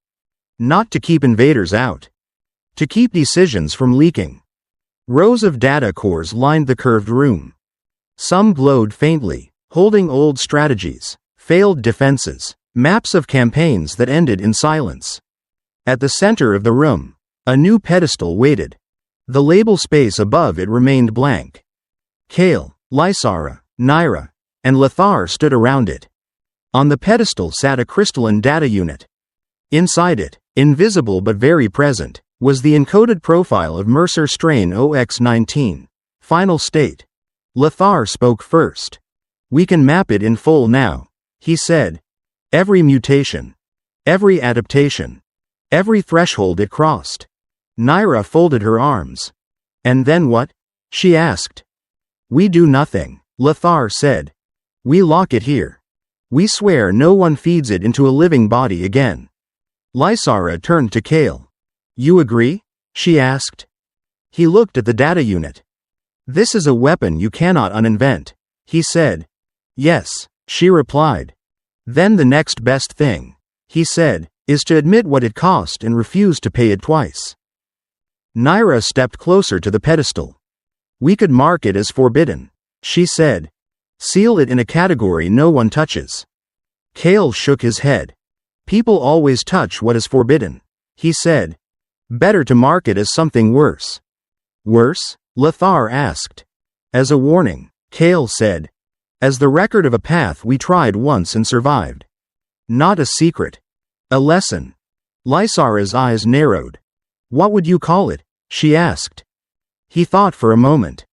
Not to keep invaders out. To keep decisions from leaking. Rows of data cores lined the curved room. Some glowed faintly, holding old strategies, failed defenses, maps of campaigns that ended in silence. At the center of the room, a new pedestal waited. The label space above it remained blank. Kale, Lysara, Naira, and Lothar stood around it. On the pedestal sat a crystalline data unit. Inside it, invisible but very present, was the encoded profile of Mercer strain OX19. Final state. Lothar spoke first. We can map it in full now, he said. Every mutation. Every adaptation. Every threshold it crossed. Naira folded her arms. And then what? She asked. We do nothing, Lothar said. We lock it here. We swear no one feeds it into a living body again. Lysara turned to Kale. You agree? She asked. He looked at the data unit. This is a weapon you cannot uninvent, he said. Yes, she replied. Then the next best thing, he said, is to admit what it cost and refuse to pay it twice. Naira stepped closer to the pedestal. We could mark it as forbidden, she said. Seal it in a category no one touches. Kale shook his head. People always touch what is forbidden, he said. Better to mark it as something worse. Worse? Lothar asked. As a warning, Kale said. As the record of a path we tried once and survived. Not a secret. A lesson. Lysara's eyes narrowed. What would you call it? She asked. He thought for a moment.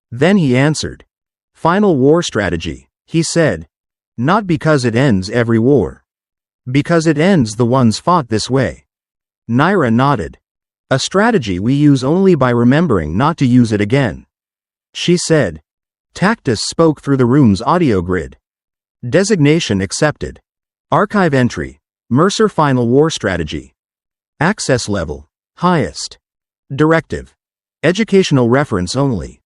Then he answered. Final war strategy, he said. Not because it ends every war. Because it ends the ones fought this way. Naira nodded. A strategy we use only by remembering not to use it again. She said. Tactus spoke through the room's audio grid. Designation accepted. Archive entry. Mercer Final War Strategy. Access level. Highest. Directive. Educational reference only.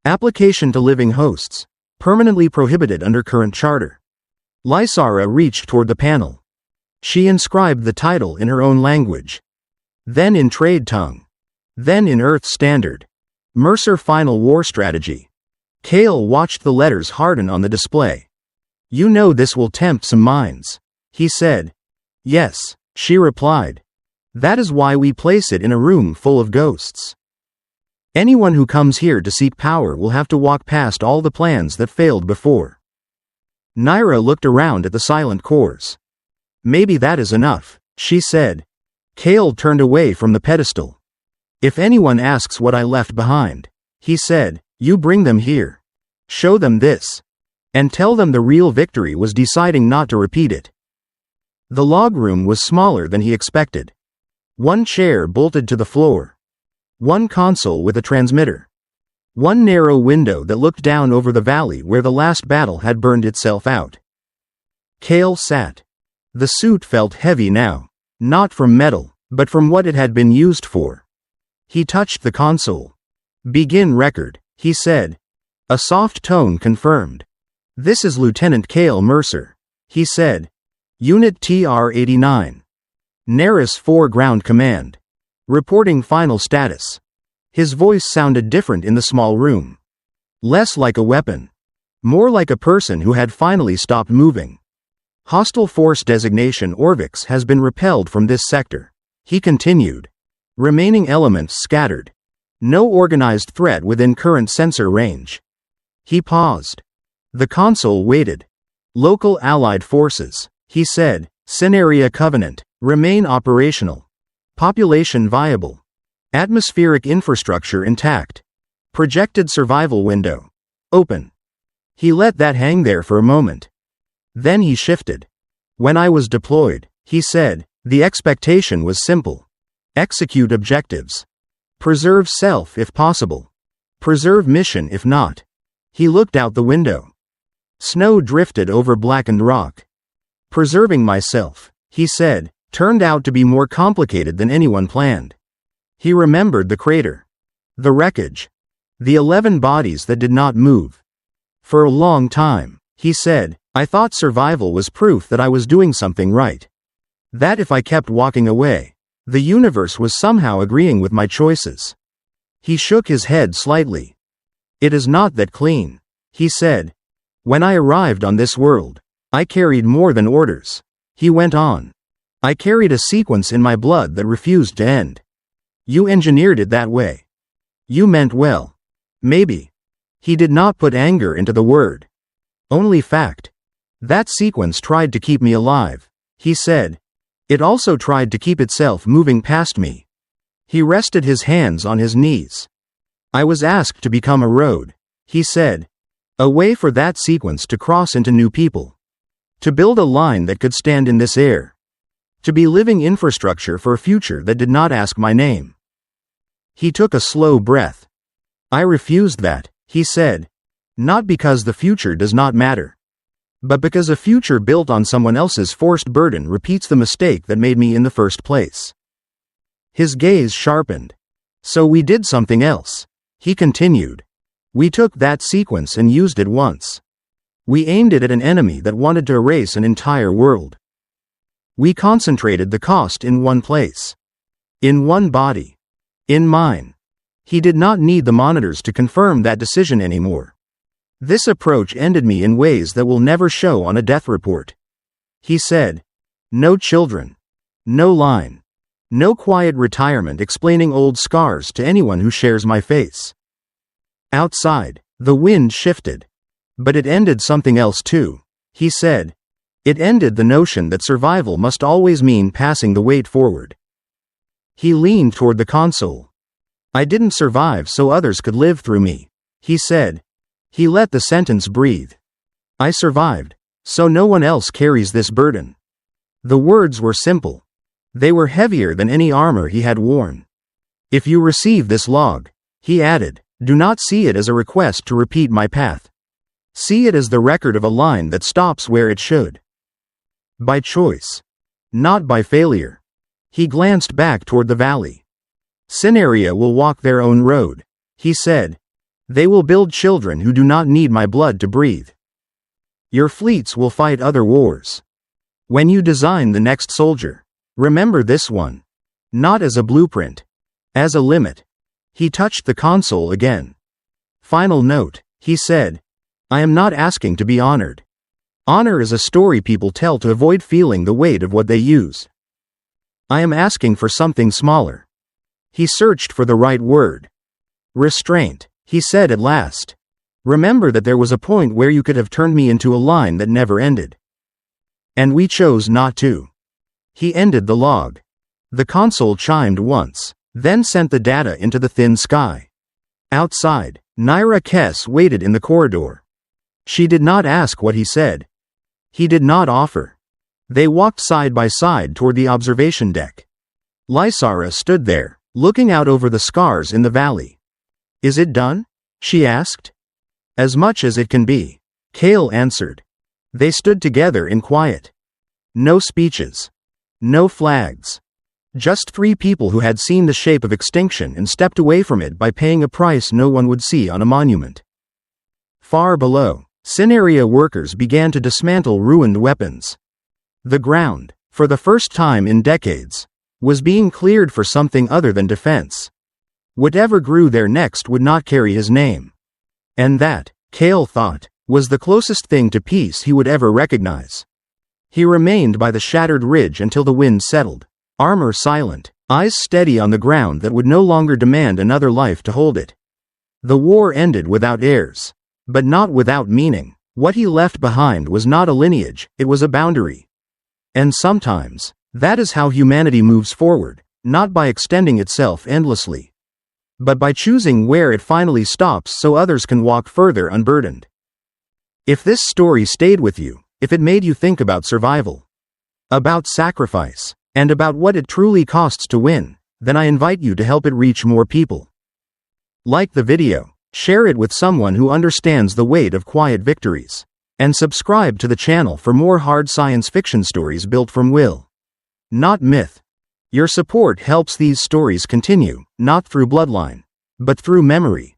Application to living hosts. Permanently prohibited under current charter. Lysara reached toward the panel. She inscribed the title in her own language. Then in trade tongue. Then in Earth Standard. Mercer Final War Strategy. Kale watched the letters harden on the display. You know this will tempt some minds, he said. Yes, she replied. That is why we place it in a room full of ghosts. Anyone who comes here to seek power will have to walk past all the plans that failed before. Naira looked around at the silent cores. Maybe that is enough, she said. Kale turned away from the pedestal. If anyone asks what I left behind, he said, you bring them here. Show them this. And tell them the real victory was deciding not to repeat it. The log room was smaller than he expected. One chair bolted to the floor. One console with a transmitter. One narrow window that looked down over the valley where the last battle had burned itself out. Kale sat. The suit felt heavy now. Not from metal, but from what it had been used for. He touched the console. Begin record, he said. A soft tone confirmed. This is Lieutenant Kale Mercer, he said. Unit TR-89. Neris 4 Ground Command. Reporting final status. His voice sounded different in the small room. Less like a weapon. More like a person who had finally stopped moving. Hostile force designation Orvix has been repelled from this sector, he continued. Remaining elements scattered. No organized threat within current sensor range. He paused. The console waited. Local allied forces, he said. Scenaria Covenant. Remain operational. Population viable. Atmospheric infrastructure intact. Projected survival window. Open. He let that hang there for a moment. Then he shifted. When I was deployed, he said, the expectation was simple. Execute objectives. Preserve self if possible. Preserve mission if not. He looked out the window. Snow drifted over blackened rock. Preserving myself, he said, turned out to be more complicated than anyone planned. He remembered the crater. The wreckage. The 11 bodies that did not move. For a long time, he said, I thought survival was proof that I was doing something right. That if I kept walking away, the universe was somehow agreeing with my choices. He shook his head slightly. It is not that clean, he said. When I arrived on this world, I carried more than orders. He went on. I carried a sequence in my blood that refused to end. You engineered it that way. You meant well. Maybe. He did not put anger into the word. Only fact. That sequence tried to keep me alive, he said. It also tried to keep itself moving past me. He rested his hands on his knees. I was asked to become a road, he said. A way for that sequence to cross into new people. To build a line that could stand in this air. To be living infrastructure for a future that did not ask my name. He took a slow breath. I refused that, he said. Not because the future does not matter. But because a future built on someone else's forced burden repeats the mistake that made me in the first place. His gaze sharpened. So we did something else, he continued. We took that sequence and used it once. We aimed it at an enemy that wanted to erase an entire world. We concentrated the cost in one place. In one body. In mine. He did not need the monitors to confirm that decision anymore. This approach ended me in ways that will never show on a death report. He said. No children. No line. No quiet retirement explaining old scars to anyone who shares my face. Outside, the wind shifted. But it ended something else too, he said. It ended the notion that survival must always mean passing the weight forward. He leaned toward the console. I didn't survive so others could live through me, he said. He let the sentence breathe. I survived, so no one else carries this burden. The words were simple. They were heavier than any armor he had worn. If you receive this log, he added, do not see it as a request to repeat my path. See it as the record of a line that stops where it should. By choice. Not by failure. He glanced back toward the valley. Scenaria will walk their own road, he said. They will build children who do not need my blood to breathe. Your fleets will fight other wars. When you design the next soldier, remember this one. Not as a blueprint. As a limit. He touched the console again. Final note, he said. I am not asking to be honored. Honor is a story people tell to avoid feeling the weight of what they use. I am asking for something smaller. He searched for the right word. Restraint, he said at last. Remember that there was a point where you could have turned me into a line that never ended. And we chose not to. He ended the log. The console chimed once, then sent the data into the thin sky. Outside, Naira Kess waited in the corridor. She did not ask what he said. He did not offer. They walked side by side toward the observation deck. Lysara stood there, looking out over the scars in the valley. Is it done? She asked. As much as it can be, Kale answered. They stood together in quiet. No speeches. No flags. Just three people who had seen the shape of extinction and stepped away from it by paying a price no one would see on a monument. Far below, Scenaria workers began to dismantle ruined weapons. The ground, for the first time in decades, was being cleared for something other than defense. Whatever grew there next would not carry his name. And that, Kale thought, was the closest thing to peace he would ever recognize. He remained by the shattered ridge until the wind settled, armor silent, eyes steady on the ground that would no longer demand another life to hold it. The war ended without heirs. But not without meaning. What he left behind was not a lineage, it was a boundary. And sometimes, that is how humanity moves forward, not by extending itself endlessly, but by choosing where it finally stops so others can walk further unburdened. If this story stayed with you, if it made you think about survival, about sacrifice, and about what it truly costs to win, then I invite you to help it reach more people. Like the video. Share it with someone who understands the weight of quiet victories. And subscribe to the channel for more hard science fiction stories built from will, not myth. Your support helps these stories continue, not through bloodline, but through memory.